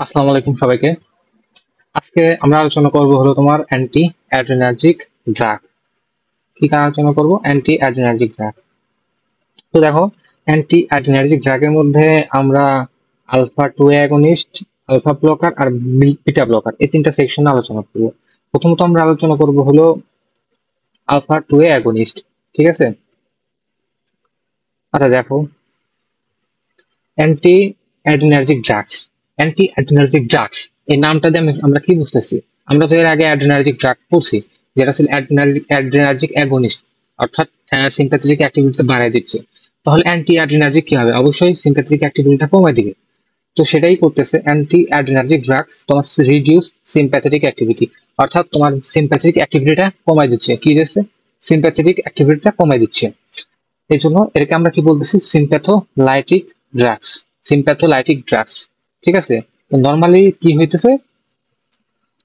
আসসালামু আলাইকুম সবাইকে। আজকে আমরা আলোচনা করব হলো তোমার অ্যান্টি অ্যাড্রিনার্জিক ড্রাগ। কি কারণে আলোচনা করব? Anti adrenergic drug. তো দেখো, অ্যান্টি অ্যাড্রিনার্জিক ড্রাগের মধ্যে আমরা আলফা 2 অ্যাগনিস্ট, আলফা ব্লকার আর বিটা ব্লকার এই তিনটা সেকশনে আলোচনা করব। প্রথমত আমরা আলোচনা করব হলো আলফা 2 অ্যাগনিস্ট। ঠিক আছে? আচ্ছা দেখো, অ্যান্টি অ্যাড্রিনার্জিক ড্রাগস। অ্যান্টি অ্যাড্রিনার্জিক ড্রাগস এই নামটা দিয়ে আমরা কি বুঝতেছি? আমরা তো এর আগে অ্যাড্রিনার্জিক ড্রাগ পড়ছি, যেটা ছিল অ্যাড্রিনার্জিক অ্যাগনিস্ট, অর্থাৎ সিম্প্যাথেটিক অ্যাক্টিভিটি বাড়ায় দিচ্ছে। তাহলে অ্যান্টি অ্যাড্রিনার্জিক কি হবে? অবশ্যই সিম্প্যাথেটিক অ্যাক্টিভিটিটা কমায় দিবে। তো সেটাই করতেছে অ্যান্টি অ্যাড্রিনার্জিক ড্রাগস, তোমার রিডিউস সিম্প্যাথেটিক অ্যাক্টিভিটি, অর্থাৎ তোমার সিম্প্যাথেটিক অ্যাক্টিভিটিটা কমায় দিচ্ছে। কি দিচ্ছে? সিম্প্যাথেটিক অ্যাক্টিভিটিটা কমায় দিচ্ছে। এই জন্য এটাকে আমরা কি বলতেছি? সিম্প্যাথোলাইটিক ড্রাগস। সিম্প্যাথোলাইটিক ড্রাগস। ঠিক আছে? তো নর্মালি কি হইতেছে,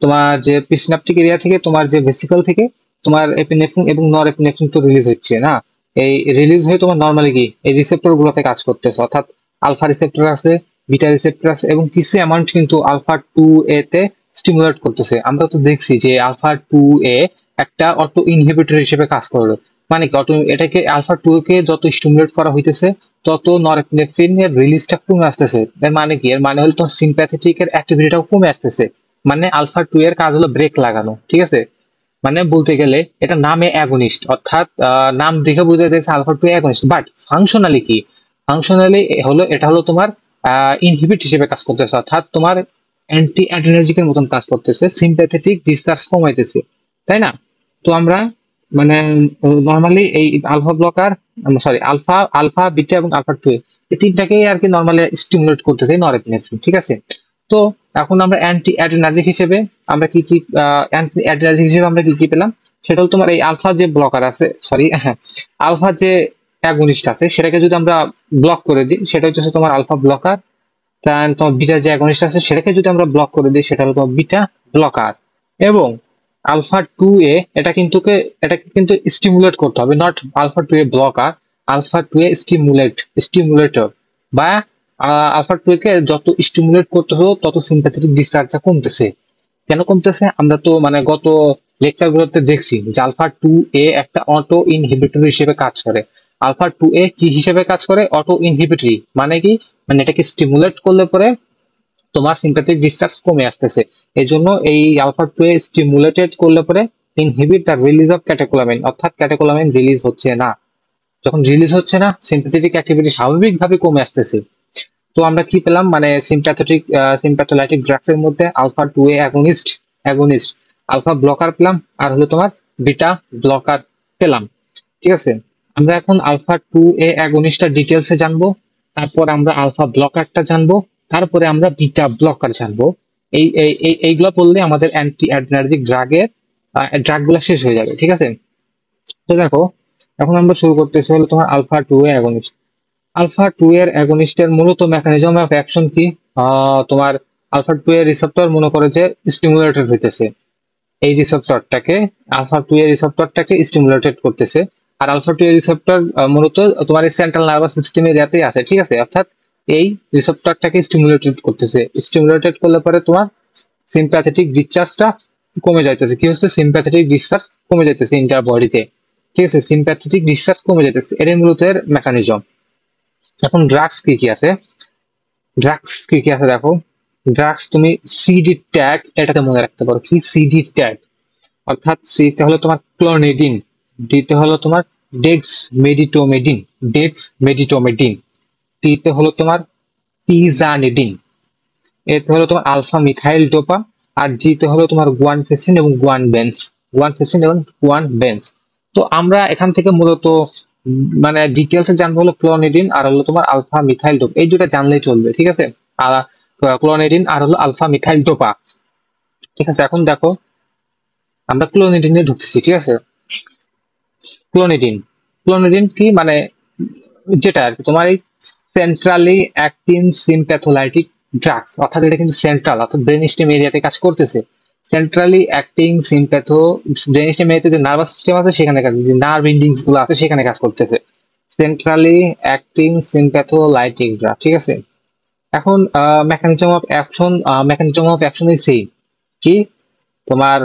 তোমার যে প্রিসিনাপটিক এরিয়া থেকে, তোমার যে ভেসিকল থেকে তোমার এপিনেফ্রিন এবং নর এপিনেফ্রিন তো রিলিজ হচ্ছে না। এই রিলিজ হয়ে তোমার নর্মালি কি এই রিসেপ্টর গুলোতে কাজ করতেছে, অর্থাৎ আলফা রিসেপ্টর আছে, বিটা রিসেপ্টর আছে এবং কিছু অ্যামাউন্ট কিন্তু আলফা 2A তে স্টিমুলেট করতেছে। আমরা তো দেখছি যে আলফা 2A একটা অটো ইনহিবিটর হিসেবে কাজ করলো। মানে কি অটো, এটাকে আলফা 2 কে যত স্টিমুলেট করা হইতেছে তত নরএপিনেফ্রিন এর রিলিজটা কমে আসতেছে। এর মানে কি? এর মানে হলো তোমার সিম্প্যাথেটিক এর অ্যাক্টিভিটিটাও কমে আসতেছে। মানে আলফা 2 এর কাজ হলো ব্রেক লাগানো। ঠিক আছে? মানে বলতে গেলে এটা নামে অ্যাগনিস্ট, অর্থাৎ নাম দেখে বোঝা যাচ্ছে আলফা 2 অ্যাগনিস্ট, বাট ফাংশনালি কি? ফাংশনালি হলো এটা হলো তোমার ইনহিবিট হিসেবে কাজ করতেছে, অর্থাৎ তোমার অ্যান্টি অ্যাড্রিনার্জিকের মতন কাজ করতেছে, সিম্প্যাথেটিক ডিসচার্জ কমাইতেছে। তাই না? তো আমরা মানে নরমালি এই alpha blocker, sorry alpha alpha beta এবং আলফা 2 এই তিনটাকেই আর কি নরমালি স্টিমুলেট করতেছে নরএপিনেফ্রিন। ঠিক আছে? তো এখন আমরা অ্যান্টি অ্যাড্রিনার্জিক হিসেবে আমরা কি কি অ্যান্টি অ্যাড্রিনার্জিক হিসেবে আমরা কি কি পেলাম? সেটা হলো তোমার এই আলফা যে ব্লকার আছে, সরি আলফা যে অ্যাগনিস্ট আছে সেটাকে যদি আমরা ব্লক করে দিই সেটা হচ্ছে তোমার আলফা ব্লকার। দেন তোমার বিটা যে অ্যাগনিস্ট আছে সেটাকে যদি আমরা ব্লক করে দিই সেটা হলো তোমার বিটা ব্লকার। এবং আলফা 2A এটাকে কিন্তু স্টিমুলেট করতে হবে, not alpha 2A blocker, alpha 2A stimulator. বা আলফা 2A কে যত স্টিমুলেট করতেছো তত সিম্প্যাথেটিক ডিসচার্জটা কমতেছে। কেন কমতেছে? আমরা তো মানে গত লেকচার গুলোতে দেখছি যে আলফা 2A একটা অটো ইনহিবিটরি হিসেবে কাজ করে। আলফা 2A কি হিসেবে কাজ করে? Auto inhibitory. মানে কি? মানে এটাকে স্টিমুলেট করলে পরে তোমার সিম্প্যাথেটিক ডিসচার্জ কমে আসতেছে। এই জন্য এই আলফা 2A স্টিমুলেটেড করলে পরে inhibit the release of catecholamine, অর্থাৎ ক্যাটেকোলামিন রিলিজ হচ্ছে না। যখন রিলিজ হচ্ছে না, সিম্প্যাথেটিক অ্যাক্টিভিটি স্বাভাবিকভাবে কমে আসতেছে। তো আমরা কি পেলাম? মানে সিম্প্যাথোলাইটিক ড্রাগস এর মধ্যে alpha 2A against alpha blocker পেলাম, আর হলো তোমার বিটা ব্লকার পেলাম। ঠিক আছে? আমরা এখন আলফা 2A অ্যাগনিস্টটা ডিটেলসে জানবো, তারপর আমরা আলফা ব্লকারটা জানবো, তারপরে আমরা বিটা ব্লকার জানবো। এইগুলো বললে আমাদের অ্যান্টি অ্যাড্রিনার্জিক ড্রাগগুলো শেষ হয়ে যাবে। ঠিক আছে? তো দেখো, এখন আমরা শুরু করতেছি হলো তোমার আলফা 2A অ্যাগনিস্ট। আলফা 2 এর অ্যাগনিস্টের মূলত মেকানিজম অফ অ্যাকশন কি? তোমার আলফা 2 এর রিসেপ্টর মনে করে যে স্টিমুলেটেড হইতেছে, এই রিসেপ্টরটাকে আলফা 2 এর রিসেপ্টরটাকে স্টিমুলেটেড করতেছে। আর আলফা 2 এর রিসেপ্টর মূলত তোমার এই সেন্ট্রাল নার্ভাস সিস্টেমের এরিয়াতেই আছে। ঠিক আছে? অর্থাৎ এই রিসেপ্টরটাকে স্টিমুলেটেড করতেছে। স্টিমুলেটেড করলে পরে তোমার সিম্প্যাথেটিক ডিসচার্জটা কমে যাইতেছে। কি হচ্ছে? সিম্প্যাথেটিক ডিসচার্জ কমে যাইতেছে ইন্টার বডিতে। ঠিক আছে? সিম্প্যাথেটিক ডিসচার্জ কমে যাইতেছে, এটাই মূলত এর মেকানিজম। এখন ড্রাগস কি কি আছে? দেখো, ড্রাগস তুমি সিডি ট্যাগ এটাতে মনে রাখতে পারো। কি সিডি ট্যাগ? অর্থাৎ সিতে হলো তোমার ক্লোনিডিন, ডিতে হলো তোমার ডেক্স মেডিটোমেডিন ডেক্স মেডিটোমেডিন, টিতে হলো তোমার টিজানিডিন, এতে হলো তোমার আলফা মিথাইল ডোপা, আর জিতে হলো তোমার গুয়ানফেসিন এবং গুয়ানবেন্স। তো আমরা এখান থেকে মূলত মানে ডিটেলসে জানবো হলো ক্লোনিডিন আর হলো তোমার আলফা মিথাইল ডোপা, এই দুটা জানলেই চলবে। ঠিক আছে? আর ক্লোনিডিন আর হলো আলফা মিথাইল ডোপা। ঠিক আছে? এখন দেখো, আমরা ক্লোনিডিনে ঢুকতেছি। ঠিক আছে? ক্লোনিডিন ক্লোনিডিন কি মানে? যেটা আর কি তোমার এই সেন্ট্রালি অ্যাক্টিং সিম্প্যাথোলাইটিক ড্রাগস, অর্থাৎ এটা কিন্তু সেন্ট্রাল অর্থাৎ ব্রেন স্টেম এরিয়াতে কাজ করতেছে। সেন্ট্রালি অ্যাক্টিং ব্রেন স্টেম এরিয়াতে যে নার্ভাস সিস্টেম আছে সেখানে কাজ, যে নার্ভ এন্ডিংস গুলো আছে সেখানে কাজ করতেছে। Centrally acting sympatholytic drug. ঠিক আছে? এখন মেকানিজম অফ অ্যাকশন ইজ সেই কি তোমার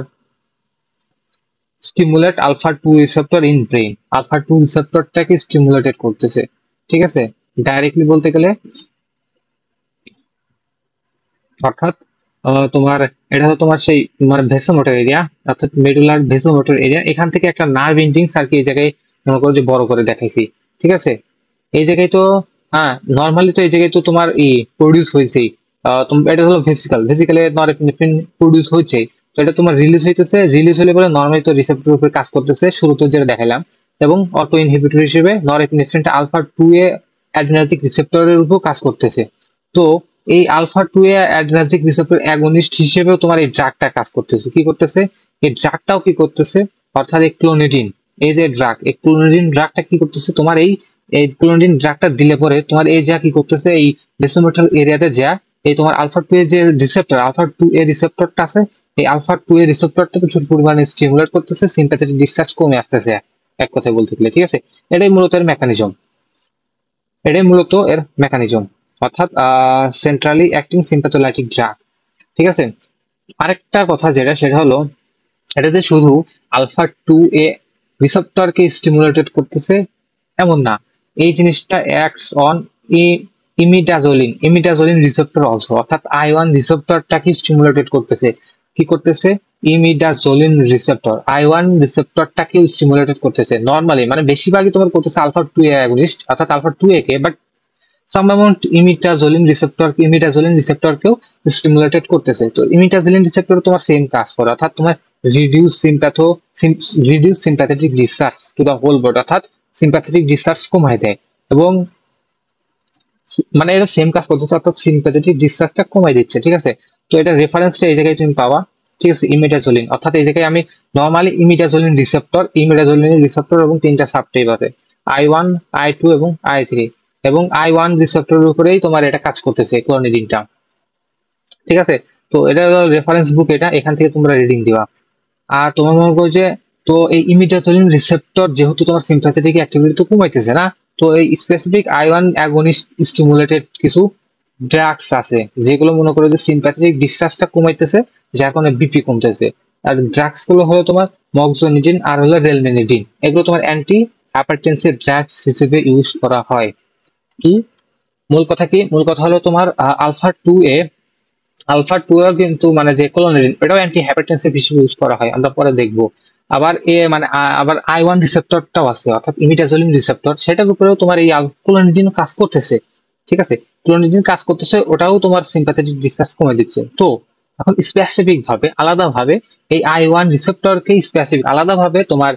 stimulate alpha 2 receptor in brain, alpha 2 রিসেপ্টরটাকে স্টিমুলেটেড করতেছে, ঠিক আছে। ডাইরেক্টলি বলতে গেলে অর্থাৎ তোমার এটা হলো তোমার সেই মানে ভেসোমোটর এরিয়া, অর্থাৎ মেডুলার ভেসোমোটর এরিয়া, এখান থেকে একটা নার্ভ ইন্ডিংস আর কি এই জায়গায় মনে করো যে বড় করে দেখাইছি, ঠিক আছে। এই জায়গায় তো হ্যাঁ নর্মালি তো এই জায়গায় তো তোমার প্রডিউস হয়েছেই, এটা হলো ভেসিক্যালে নরএপিনেফ্রিন প্রডিউস হয়েছে, তো এটা তোমার রিলিজ হলে পরে নর্মালি তো রিসেপ্টর উপরে কাজ করতেছে শুরুতে যেটা দেখালাম, এবং অটো ইনহিবিটর হিসেবে নরএপিনেফ্রিনটা আলফা 2 এ অ্যাড্রিনার্জিক রিসেপ্টরের উপর কাজ করতেছে। তো এই আলফা 2 এ অ্যাড্রিনার্জিক রিসেপ্টর অ্যাগনিস্ট হিসেবেও তোমার এই ড্রাগটা কাজ করতেছে, কি করতেছে এই ড্রাগটাও কি করতেছে, অর্থাৎ এই ক্লোনিডিন, এই যে ড্রাগ, এই ক্লোনিডিন ড্রাগটা কি করতেছে তোমার এই ক্লোনিডিন ড্রাগটা দিলে পরে তোমার এই যা কি করতেছে এই ভেসোমোটর এরিয়াতে যা এই তোমার আলফা 2 এর যে রিসেপ্টর আলফা 2 এর রিসেপ্টরটা আছে, এই আলফা 2 এর রিসেপ্টরটা প্রচুর পরিমাণে স্টিমুলেট করতেছে, সিম্প্যাথেটিক ডিসচার্জ কমে আসতেছে এক কথায় বলতে গেলে, ঠিক আছে। এটাই মূলত এর মেকানিজম, অর্থাৎ সেন্ট্রালি অ্যাক্টিং সিম্প্যাথোলাইটিক ড্রাগ, ঠিক আছে। আরেকটা কথা সেটা হলো এটা যে শুধু আলফা 2 এ রিসেপ্টরকে স্টিমুলেটেড করতেছে এমন না, এই জিনিসটা acts on imidazoline receptor also, অর্থাৎ I1 রিসেপ্টরটাকে স্টিমুলেটেড করতেছে, কি করতেছে ইমিডাজোলিন রিসেপ্টর I1 রিসেপ্টরটাকে স্টিমুলেটেড করতেছে নরমালি, মানে বেশিরভাগই তোমার করতেছে আলফা 2 এ অ্যাগনিস্ট অর্থাৎ আলফা 2 এ কে, বাট সাম অ্যামাউন্ট ইমিডাজোলিন রিসেপ্টরকেও স্টিমুলেটেড করতেছে। তো ইমিডাজোলিন রিসেপ্টর তোমার সেম কাজ করে, অর্থাৎ তোমার reduce sympathetic discharge to the whole body, অর্থাৎ সিম্প্যাথেটিক ডিসচার্জ কমায় দেয়, এবং মানে এটা সেম কাজ করতেছে, অর্থাৎ সিম্প্যাথেটিক ডিসচার্জটা কমাই দিচ্ছে, ঠিক আছে। তো এটা রেফারেন্সটা এই জায়গায় তুমি পাওয়া, ঠিক আছে, ইমিডাজোলিন, অর্থাৎ এই জায়গায় আমি নরমালি ইমিডাজোলিন রিসেপ্টর এবং তিনটা সাবটাইপ আছে, I1 I2 এবং I3, এবং I1 রিসেপ্টরের উপরেই তোমার এটা কাজ করতেছে ক্লোনিডিনটা, ঠিক আছে। তো এটা হলো রেফারেন্স বুক, এটা এখান থেকে তোমরা রিডিং দিবা। আর তোমার মনে করো যে তো এই ইমিডাজোলিন রিসেপ্টর যেহেতু তোমার সিম্প্যাথেটিক অ্যাক্টিভিটি তো কমাইতেছে না, তো এই স্পেসিফিক I1 অ্যাগনিস্ট স্টিমুলেটেড কিছু ড্রাগস আছে যেগুলো মনে করো যে সিম্প্যাথেটিক ডিসচার্জটা কমাইতেছে, যার কারণে বিপি কমতেছে। আর ড্রাগস গুলো হলো তোমার মক্সোনিডিন আর হলো রেলমেনিডিন, এগুলো তোমার অ্যান্টি হাইপারটেনসিভ ড্রাগস হিসেবে ইউজ করা হয়। কি মূল কথা হলো তোমার আলফা 2 এও কিন্তু মানে যে ক্লোনিডিন এটাও অ্যান্টি হাইপারটেনসিভ হিসেবে ইউজ করা হয়, আমরা পরে দেখবো। আবার I1 রিসেপ্টরটাও আছে, অর্থাৎ ইমিডাজোলিন রিসেপ্টর, সেটার উপরেও তোমার এই ক্লোনিডিন কাজ করতেছে, ঠিক আছে। ক্লোনিডিন কাজ করতেছে, ওটাও তোমার সিম্প্যাথেটিক ডিসচার্জ কমে দিচ্ছে। তো এখন স্পেসিফিক ভাবে আলাদাভাবে এই I1 রিসেপ্টরকে স্পেসিফিক আলাদাভাবে তোমার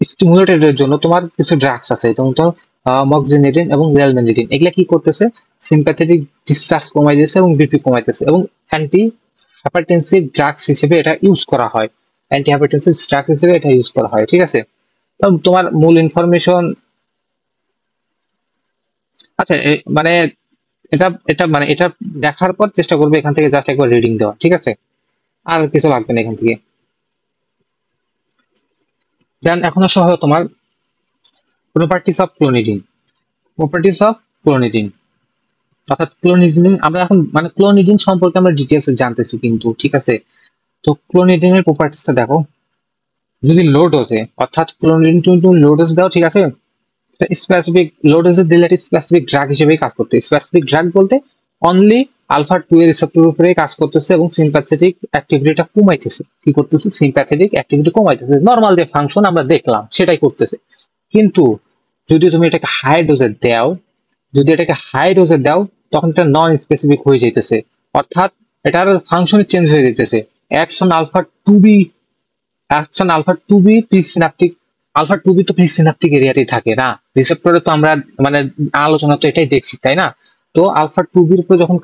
স্টিমুলেটের জন্য তোমার কিছু ড্রাগস আছে, যেমন ধর মক্সিনিডিন এবং রেলমেনিডিন, এগুলা কি করতেছে সিম্প্যাথেটিক ডিসচার্জ কমাই দিতেছে এবং বিপি কমাইতেছে, এবং অ্যান্টি হাইপারটেনসিভ ড্রাগস হিসেবে এটা ইউজ করা হয়, ঠিক আছে। তো তোমার মূল ইনফরমেশন, আচ্ছা মানে এটা দেখার পর চেষ্টা করবে এখান থেকে জাস্ট একবার রিডিং দেওয়া, ঠিক আছে, আর কিছু লাগবে না এখান থেকে। দেন এখন আসা হলো তোমার প্রপার্টিস অফ ক্লোনিডিন, অর্থাৎ ক্লোনিডিন আমরা এখন মানে ক্লোনিডিন সম্পর্কে আমরা ডিটেলস জানতেছি কিন্তু, ঠিক আছে। তো ক্লোনিডিনের প্রপার্টিসটা দেখো, যদি লো ডোজে অর্থাৎ ক্লোনিডিন তুমি লো ডোজ দাও, ঠিক আছে, স্পেসিফিক লো ডোজে দিলে স্পেসিফিক ড্রাগ হিসেবেই কাজ করতে, স্পেসিফিক ড্রাগ বলতে অনলি আলফা 2 এর রিসেপ্টর উপরে কাজ করতেছে এবং সিম্প্যাথেটিক অ্যাক্টিভিটিটা কমাইতেছে, কি করতেছে সিম্প্যাথেটিক অ্যাক্টিভিটি কমাইতেছে, নরমাল যে ফাংশন আমরা দেখলাম সেটাই করতেছে। কিন্তু যদি তুমি এটাকে হাই ডোজে দাও তখন এটা নন স্পেসিফিক হয়ে যাইতেছে, অর্থাৎ এটার ফাংশন চেঞ্জ হয়ে যাইতেছে। Action alpha two B presynaptic, alpha 2b তো প্রিসিনাপটিক এরিয়াতেই থাকে না, রিসেপ্টরে তো আমরা মানে আলোচনা তো এটাই দেখছি, তাই না। তো আলফা 2b উপরে যখন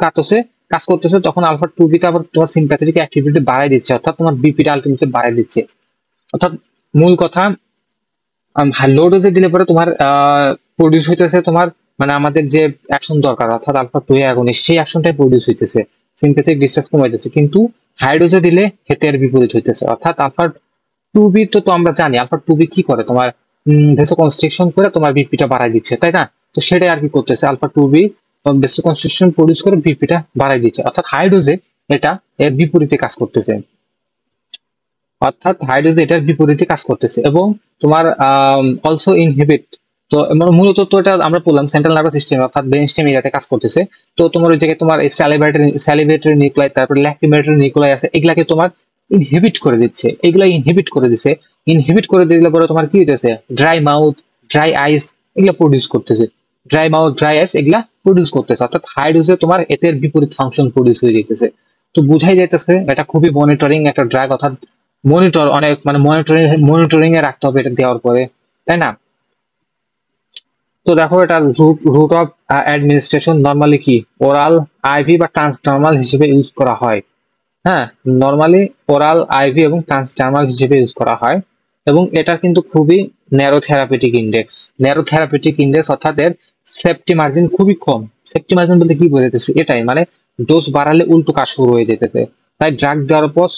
কাজ করতেছে তখন আলফা 2b তে আবার তোমার সিম্প্যাথেটিক অ্যাক্টিভিটি বাড়াই দিচ্ছে, অর্থাৎ তোমার বিপিটা আলটিমেটলি বাড়াই দিচ্ছে। অর্থাৎ মূল কথা লো ডোজে দিলে পরে তোমার প্রডিউস হইতেছে তোমার মানে আমাদের যে অ্যাকশন দরকার, অর্থাৎ আলফা 2 অ্যাগনিস্ট, সেই অ্যাকশনটাই প্রডিউস হইতেছে, সিম্প্যাথেটিক ডিসচার্জ কমাইতেছে। কিন্তু হাই ডোজে দিলে হেতে এর বিপরীত হইতেছে, অর্থাৎ আলফা 2b তো আমরা জানি আলফা 2b কি করে, তোমার ভেসো কনস্ট্রিকশন করে তোমার বিপিটা বাড়াই দিচ্ছে, তাই না। তো সেটাই আর কি করতেছে আলফা 2b, ভেসোকনস্ট্রিকশন প্রডিউস করে বিপিটা বাড়াই দিচ্ছে, অর্থাৎ হাই ডোজে এটা এর বিপরীতে কাজ করতেছে, এবং তোমার অলসো ইনহিবিট। তো মানে মূলত তো এটা আমরা বললাম সেন্ট্রাল নার্ভাস সিস্টেম অর্থাৎ ব্রেন স্টেম এরিয়াতে কাজ করতেছে। তো তোমার ওই জায়গায় তোমার এই স্যালিভেটরি নিউক্লাই, তারপর ল্যাক্রিমেটরি নিউক্লাই আছে, এগুলাকে তোমার ইনহিবিট করে দিচ্ছে, ইনহিবিট করে দিলে পরে তোমার কি হইতেছে, ড্রাই মাউথ, ড্রাই আইস এগুলা প্রডিউস করতেছে, এগুলা প্রডিউস করতেছে, অর্থাৎ হাই ডোজে তোমার এদের বিপরীত ফাংশন প্রডিউস হয়ে যেতেছে। তো বুঝাই যাইতেছে এটা খুবই মনিটরিং একটা ড্রাগ, অর্থাৎ অনেক মানে মনিটরিং এ রাখতে হবে এটা দেওয়ার পরে, তাই না? তো দেখো এটা রুট অফ অ্যাডমিনিস্ট্রেশন নরমালি কি ওরাল, আইভি বা ট্রান্সডার্মাল হিসেবে ইউজ করা হয়। হ্যাঁ, নরমালি ওরাল, আইভি এবং ট্রান্সডার্মাল হিসেবে ইউজ করা হয়, এবং এটা কিন্তু খুবই ন্যারো থেরাপিউটিক ইন্ডেক্স, অর্থাৎ এর সেফটি মার্জিন খুবই কম। সেফটি মার্জিন বলতে কি বোঝাইতেছে, এটাই মানে ডোজ বাড়ালে উল্টো কাজ শুরু হয়ে যেতেছে, তাই ড্রাগ দেওয়ার পর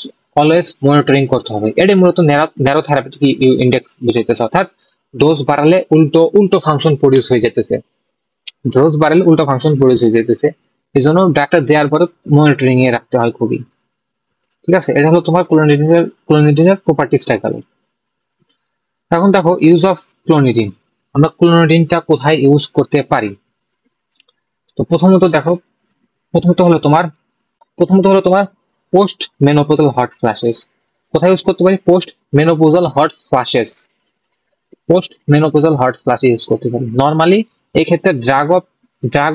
অলওয়েজ মনিটরিং করতে হবে। এটাই মূলত ন্যারো থেরাপিউটিক ইন্ডেক্স বুঝাইতেছে, অর্থাৎ ডোজ বাড়ালে উল্টো ফাংশন প্রডিউস হয়ে যেতেছে, এই জন্য ড্রাগটা দেওয়ার পরে মনিটরিং এ রাখতে হয় খুবই। ঠিক আছে, এটা হলো তোমার ক্লোনিডিনের প্রপার্টিসটা গেল। এখন দেখো ইউজ অফ ক্লোনিডিন, আমরা ক্লোনিডিনটা কোথায় ইউজ করতে পারি। তো প্রথমত হলো তোমার পোস্ট মেনোপজাল হট ফ্ল্যাশেস। কোথায় ইউজ করতে পারি? পোস্ট মেনোপজাল হট ফ্ল্যাশে ইউজ করতে পারি। নর্মালি এই ক্ষেত্রে ড্রাগ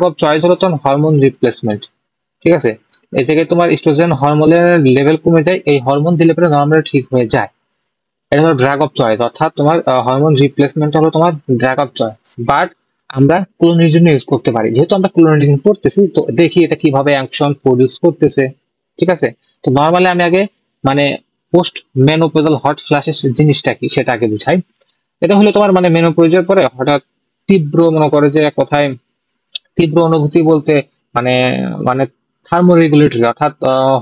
অফ চয়েস হলো তোমার হরমোন রিপ্লেসমেন্ট। ঠিক আছে, এই জায়গায় তোমার ইস্ট্রোজেন হরমোনের লেভেল কমে যায়, এই হরমোন দিলে পরে নর্মালি ঠিক হয়ে যায়, এটা হলো ড্রাগ অফ চয়েস, অর্থাৎ তোমার হরমোন রিপ্লেসমেন্ট হলো তোমার ড্রাগ অফ চয়েস। বাট আমরা ক্লোনিডিন ইউজ করতে পারি, যেহেতু আমরা ক্লোনিডিন করতেছি তো দেখি এটা কিভাবে অ্যাকশন প্রডিউস করতেছে। ঠিক আছে, তো নর্মালি আমি আগে মানে পোস্ট মেনোপজাল হট ফ্ল্যাশের জিনিসটা কি সেটা আগে বুঝাই। এটা হলো তোমার মানে মেনোপজের পরে হঠাৎ তীব্র, মনে করে যে এক কথায় তীব্র অনুভূতি বলতে মানে মানে থার্মোরেগুলেটরি, অর্থাৎ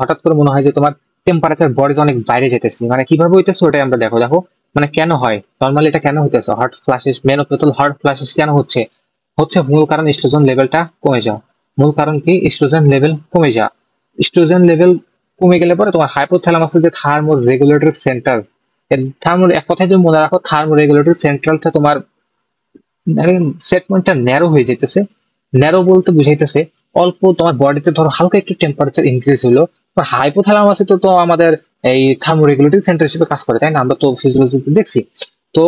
হঠাৎ করে মনে হয় যে তোমার টেম্পারেচার বডি অনেক বাইরে যেতেছে, মানে কিভাবে হইতেছে ওটাই আমরা দেখো মানে কেন হয়, নর্মালি এটা কেন হইতেছে, hot flashes, menopausal hot flashes কেন হচ্ছে, মূল কারণ ইস্ট্রোজেন লেভেলটা কমে যাওয়া। মূল কারণ কি? ইস্ট্রোজেন লেভেল কমে যাওয়া। ইস্ট্রোজেন লেভেল কমে গেলে পরে তোমার হাইপোথ্যালামাসের যে থার্মো রেগুলেটরি সেন্টার, এক কথায় যদি মনে রাখো থার্মো রেগুলেটরি সেন্ট্রালটা তোমার সেটমেন্টটা ন্যারো হয়ে যেতেছে। ন্যারো বলতে বুঝাইতেছে অল্প তোমার বডিতে ধরো হালকা একটু টেম্পারেচার ইনক্রিজ হলো, হাইপোথ্যালামাসে তো আমাদের এই থার্মোরেগুলেটরি সেন্টার হিসেবে কাজ করে, তাই না? আমরা তো ফিজিওলজিতে দেখছি। তো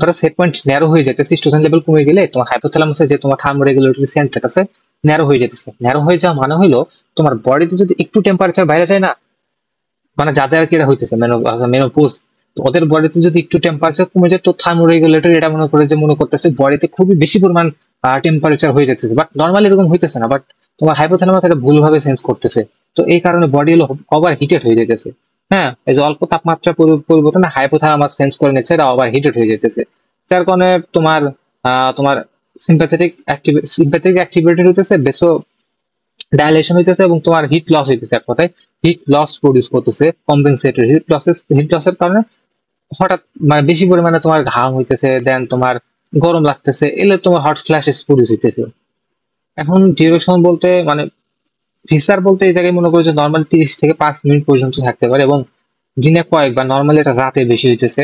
ধরো সেট পয়েন্ট ন্যারো হয়ে যেতেছে, স্টোজেন লেভেল কমে গেলে তোমার হাইপোথ্যালামাসে যে তোমার থার্মোরেগুলেটরি সেন্টার আছে ন্যারো হয়ে যেতেছে। ন্যারো হয়ে যাওয়া মানে হলো তোমার বডিতে যদি একটু টেম্পারেচার বাইরে যায় না, মানে যাদের আর কি এটা হইতেছে মেনোপোজ, তো ওদের বডিতে যদি একটু টেম্পারেচার কমে যায় তো থার্মোরেগুলেটর এটা মনে করতেছে বডিতে খুবই বেশি পরিমাণ টেম্পারেচার হয়ে যাচ্ছে, বাট নর্মালি এরকম হইতেছে না, বাট তোমার হাইপোথ্যালামাস এটা ভুলভাবে সেন্স করতেছে। তো এই কারণে বডি হলো ওভার হিটেড হয়ে যেতেছে। হ্যাঁ, এই যে অল্প তাপমাত্রা পরিবর্তনে হাইপোথ্যালামাস সেন্স করে নিচ্ছে, এটা ওভার হিটেড হয়ে যেতেছে, যার কারণে তোমার সিম্প্যাথেটিক অ্যাক্টিভিটি হইতেছে, বেসো ডাইলেশন হইতেছে, এবং তোমার হিট লস হইতেছে, এক কথায় হিট লস প্রডিউস করতেছে। কম্পেনসেটরি হিট লসের কারণে হঠাৎ মানে বেশি পরিমাণে তোমার ঘাম হইতেছে, দেন তোমার গরম লাগতেছে, এলে তোমার হট ফ্ল্যাশেস প্রডিউস হইতেছে। এখন ডিউরেশন বলতে মানে ভিসার বলতে এই জায়গায় মনে করো যে নর্মাল 30 থেকে 5 মিনিট পর্যন্ত থাকতে পারে, এবং দিনে কয়েকবার, নর্মালি এটা রাতে বেশি হইতেছে।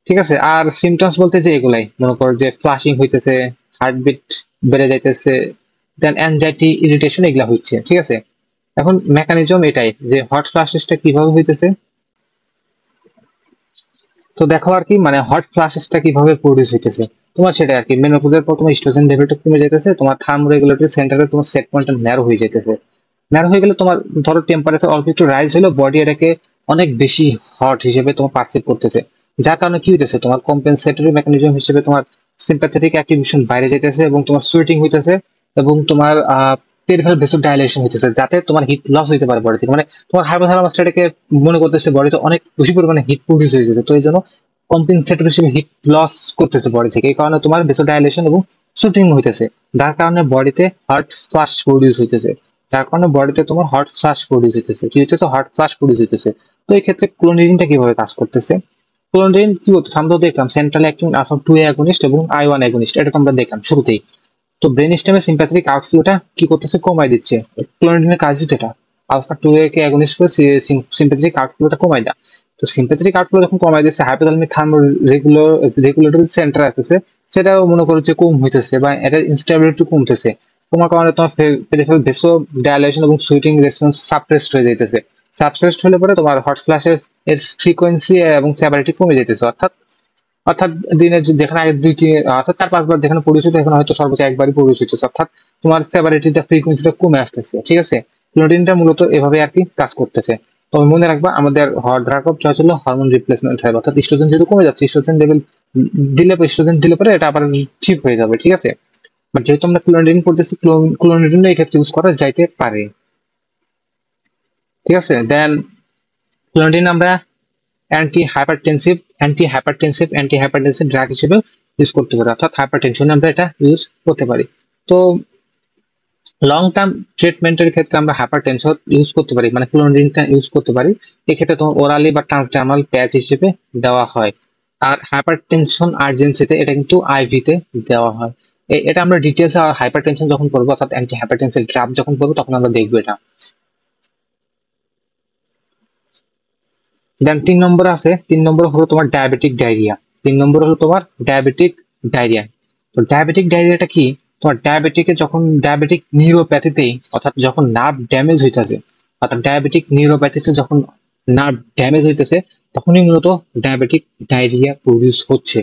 ঠিক আছে, আর সিমটমস বলতে যে এগুলাই মনে করো যে ফ্লাশিং হইতেছে, হার্টবিট বেড়ে যাইতেছে, দেন অ্যাংজাইটি, ইরিটেশন এগুলা হচ্ছে। ঠিক আছে, এখন মেকানিজম এটাই যে হট ফ্ল্যাশেসটা কিভাবে হইতেছে। তো দেখো আর কি মানে হট ফ্ল্যাশেসটা কিভাবে প্রডিউস হইতেছে, তোমার সেটা আর কি মেনোপজের পর তোমার ইস্ট্রোজেন লেভেলটা কমে যাইতেছে, তোমার থার্মোরেগুলেটরি সেন্টারে তোমার সেট পয়েন্টটা ন্যারো হয়ে যাইতেছে। ন্যারো হয়ে গেলে তোমার ধরো টেম্পারেচার অল্প একটু রাইজ হলো, বডি এটাকে অনেক বেশি হট হিসেবে তোমার পারসিভ করতেছে, যার কারণে কি হইতেছে তোমার কম্পেনসেটরি মেকানিজম হিসেবে তোমার সিম্প্যাথেটিক অ্যাক্টিভেশন বাইরে যাইতেছে, এবং তোমার সুইটিং হইতেছে, এবং তোমার পেরিফেরাল ভেসোডাইলেশন হইতেছে, যাতে তোমার হিট লস হইতে পারে বডি থেকে, মানে তোমার হাইপোথ্যালামাসটা এটাকে মনে করতেছে বডিতে অনেক বেশি পরিমাণে হিট প্রডিউস হয়ে যেতে, তো এই জন্য কম্পেনসেটর হিসেবে হিট লস করতেছে বডি থেকে, এই কারণে তোমার ভেসোডাইলেশন এবং সুইটিং হইতেছে, যার কারণে বডিতে হট ফ্লাশ প্রডিউস হইতেছে, তোমার হট ফ্লাশ প্রডিউস হইতেছে। কি হইতেছে? হট ফ্লাশ প্রডিউস হইতেছে। তো এই ক্ষেত্রে ক্লোনিডিনটা কিভাবে কাজ করতেছে? ক্লোনিডিন কি বলতেছে আমরা দেখলাম সেন্ট্রাল অ্যাক্টিং আলফা 2 অ্যাগনিস্ট এবং I1 অ্যাগনিস্ট, এটা তো আমরা দেখলাম শুরুতেই। তো ব্রেন স্টেমের সিম্প্যাথেটিক আউটফ্লোটা কি করতেছে, কমাই দিচ্ছে। ক্লোনিডিনের কাজ হচ্ছে এটা, আলফা 2 এ কে অ্যাগনিস্ট করে সিম্প্যাথেটিক আউটফ্লোটা কমাই দেয়। তো সিম্প্যাথেটিক আউটফ্লো যখন কমাই দিচ্ছে, হাইপোথ্যালামিক থার্মো রেগুলেটরি সেন্টার আসতেছে, সেটাও মনে করো যে কম হইতেছে বা এটার ইনস্টেবিলিটি কমতেছে। তোমার কারণে তোমার পেরিফেরাল ভেসো ডাইলেশন এবং সুইটিং রেসপন্স সাপ্রেসড হয়ে যাইতেছে। সাপ্রেসড হলে পরে তোমার হট ফ্ল্যাশের এর ফ্রিকোয়েন্সি এবং সেভারিটি কমে যাইতেছে। অর্থাৎ অর্থাৎ দিনে যেখানে আগে অর্থাৎ 4-5 বার যেখানে পরিচিত, এখন হয়তো সর্বোচ্চ একবারই পরিচিত। অর্থাৎ তোমার সেভারিটিটা ফ্রিকোয়েন্সিটা কমে আসতেছে। ঠিক আছে, ক্লোটিনটা মূলত এভাবে আর কি কাজ করতেছে। তবে মনে রাখবা, আমাদের ড্রাগ অফ চয়েস হলো হরমোন রিপ্লেসমেন্ট থেরাপি। অর্থাৎ ইস্ট্রোজেন যেহেতু কমে যাচ্ছে, ইস্ট্রোজেন দিলে পরে এটা আবার ঠিক হয়ে যাবে। ঠিক আছে, বাট যেহেতু আমরা ক্লোনিডিন করতেছি, ক্লোনিডিন এই ক্ষেত্রে ইউজ করা যাইতে পারে। ঠিক আছে, দেন ক্লোনিডিন আমরা অ্যান্টি হাইপারটেনসিভ ড্রাগ হিসেবে ইউজ করতে পারি। অর্থাৎ হাইপারটেনশনে আমরা এটা ইউজ করতে পারি। তো লং টার্ম ট্রিটমেন্টের ক্ষেত্রে আমরা হাইপারটেনশন ইউজ করতে পারি, মানে ক্লোনিডিনটা ইউজ করতে পারি। এক্ষেত্রে তোমার ওরালি বা ট্রান্সডার্মাল প্যাচ হিসেবে দেওয়া হয়। আর হাইপারটেনশন আর্জেন্সিতে এটা কিন্তু আইভি তে দেওয়া হয়। এটা আমরা ডিটেলস হাইপারটেনশন যখন পড়বো, অর্থাৎ অ্যান্টি হাইপারটেনসিভ ড্রাগ যখন পড়বো, তখন আমরা দেখবো এটা। দেন 3 নম্বর আছে, 3 নম্বর হলো তোমার ডায়াবেটিক ডায়রিয়া। 3 নম্বর হলো তোমার ডায়াবেটিক ডায়রিয়া। তো ডায়াবেটিক ডায়রিয়াটা কি, তোমার ডায়াবেটিক নিউরোপ্যাথিতে, অর্থাৎ যখন নার্ভ ড্যামেজ হইতেছে, অর্থাৎ ডায়াবেটিক নিউরোপ্যাথিতে যখন নার্ভ ড্যামেজ হইতেছে, তখনই মূলত ডায়াবেটিক ডায়রিয়া প্রডিউস হচ্ছে।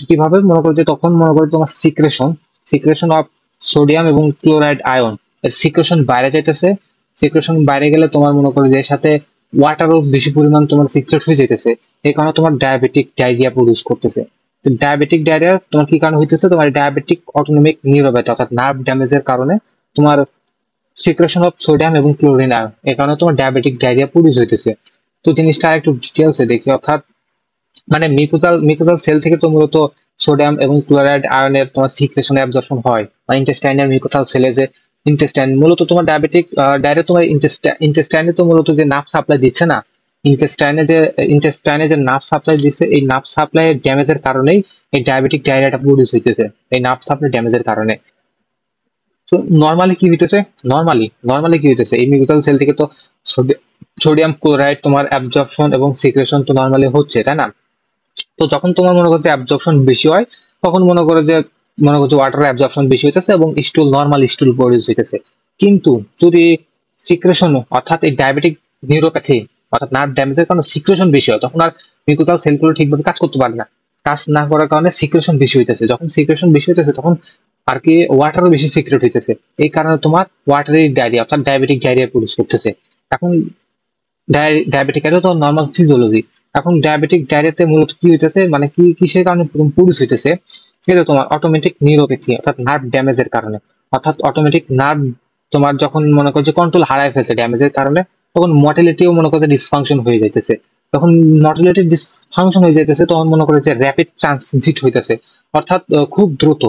কিভাবে মনে করো যে, তখন মনে করো তোমার সিক্রেশন অফ সোডিয়াম এবং ক্লোরাইড আয়ন এর সিক্রেশন বাইরে যাইতেছে। সিক্রেশন বাইরে গেলে তোমার মনে করো যে এর সাথে ওয়াটারও বেশি পরিমাণ তোমার সিক্রেট হয়ে যেতেছে। এই কারণে তোমার ডায়াবেটিক ডায়রিয়া প্রডিউস করতেছে। তো ডায়াবেটিক ডায়রিয়া তোমার কি কারণে হইতেছে, তোমার ডায়াবেটিক অটোনমিক নিউরোপ্যাথি, অর্থাৎ নার্ভ ড্যামেজের কারণে তোমার সিক্রেশন অফ সোডিয়াম এবং ক্লোরিন আয়ন, এই কারণে তোমার ডায়াবেটিক ডায়রিয়া প্রডিউস হইতেছে। তো জিনিসটা আরেকটু ডিটেলসে দেখি। অর্থাৎ মানে মিকুজাল সেল থেকে তো মূলত সোডিয়াম এবং ক্লোরাইড আয়নের তোমার সিক্রেশন অ্যাবজর্পশন হয়, বা ইন্টেস্টাইনাল মিকুজাল সেলে যে ইন্টেস্টাইন মূলত তোমার ডায়রিয়া তোমার ইন্টেস্টাইনে তো মূলত যে নার্ভ সাপ্লাই দিচ্ছে না, ইন্টেস্টাইনে যে নার্ভ সাপ্লাই দিচ্ছে, এই নার্ভ সাপ্লাই ড্যামেজের কারণেই এই ডায়াবেটিক ডায়রিয়াটা প্রডিউস হইতেছে, এই নার্ভ সাপ্লাই ড্যামেজের কারণে। তো নর্মালি কি হইতেছে, এই মিউকাল সেল থেকে তো সোডিয়াম ক্লোরাইড তোমার অ্যাবজর্পশন এবং সিক্রেশন তো নর্মালি হচ্ছে, তাই না? তো যখন তোমার মনে করো যে অ্যাবজর্পশন বেশি হয়, তখন মনে করো যে ওয়াটার অ্যাবজর্পশন বেশি হইতেছে এবং নর্মাল স্টুল প্রডিউস হইতেছে। কিন্তু যদি সিক্রেশন, অর্থাৎ এই ডায়াবেটিক নিউরোপ্যাথি অর্থাৎ নার্ভ ড্যামেজের কারণে সিক্রেশন বেশি হয়, তখন আর মিউকাল সেলগুলো ঠিকভাবে কাজ করতে পারে না। কাজ না করার কারণে সিক্রেশন বেশি হইতেছে। যখন সিক্রেশন বেশি হইতেছে, তখন আর কি ওয়াটারও বেশি সিক্রেট হইতেছে। এই কারণে তোমার ওয়াটারি ডায়রিয়া অর্থাৎ ডায়াবেটিক ডায়রিয়া প্রডিউস করতেছে। এখন ডায়াবেটিক ডায়রিয়া তো নর্মাল ফিজিওলজি। এখন ডায়াবেটিক ডায়রিয়াতে মূলত কি হইতেছে, মানে কি কিসের কারণে প্রডিউস হইতেছে, এটা তোমার অটোমেটিক নিউরোপ্যাথি অর্থাৎ নার্ভ ড্যামেজের কারণে। অর্থাৎ অটোমেটিক নার্ভ তোমার যখন মনে করো যে কন্ট্রোল হারায় ফেলছে ড্যামেজের কারণে, তখন মর্টালিটিও মনে করো যে ডিসফাংশন হয়ে যাইতেছে। তখন মর্টালিটি ডিসফাংশন হয়ে যাইতেছে, তখন মনে করো যে র্যাপিড ট্রানজিট হইতেছে। অর্থাৎ খুব দ্রুত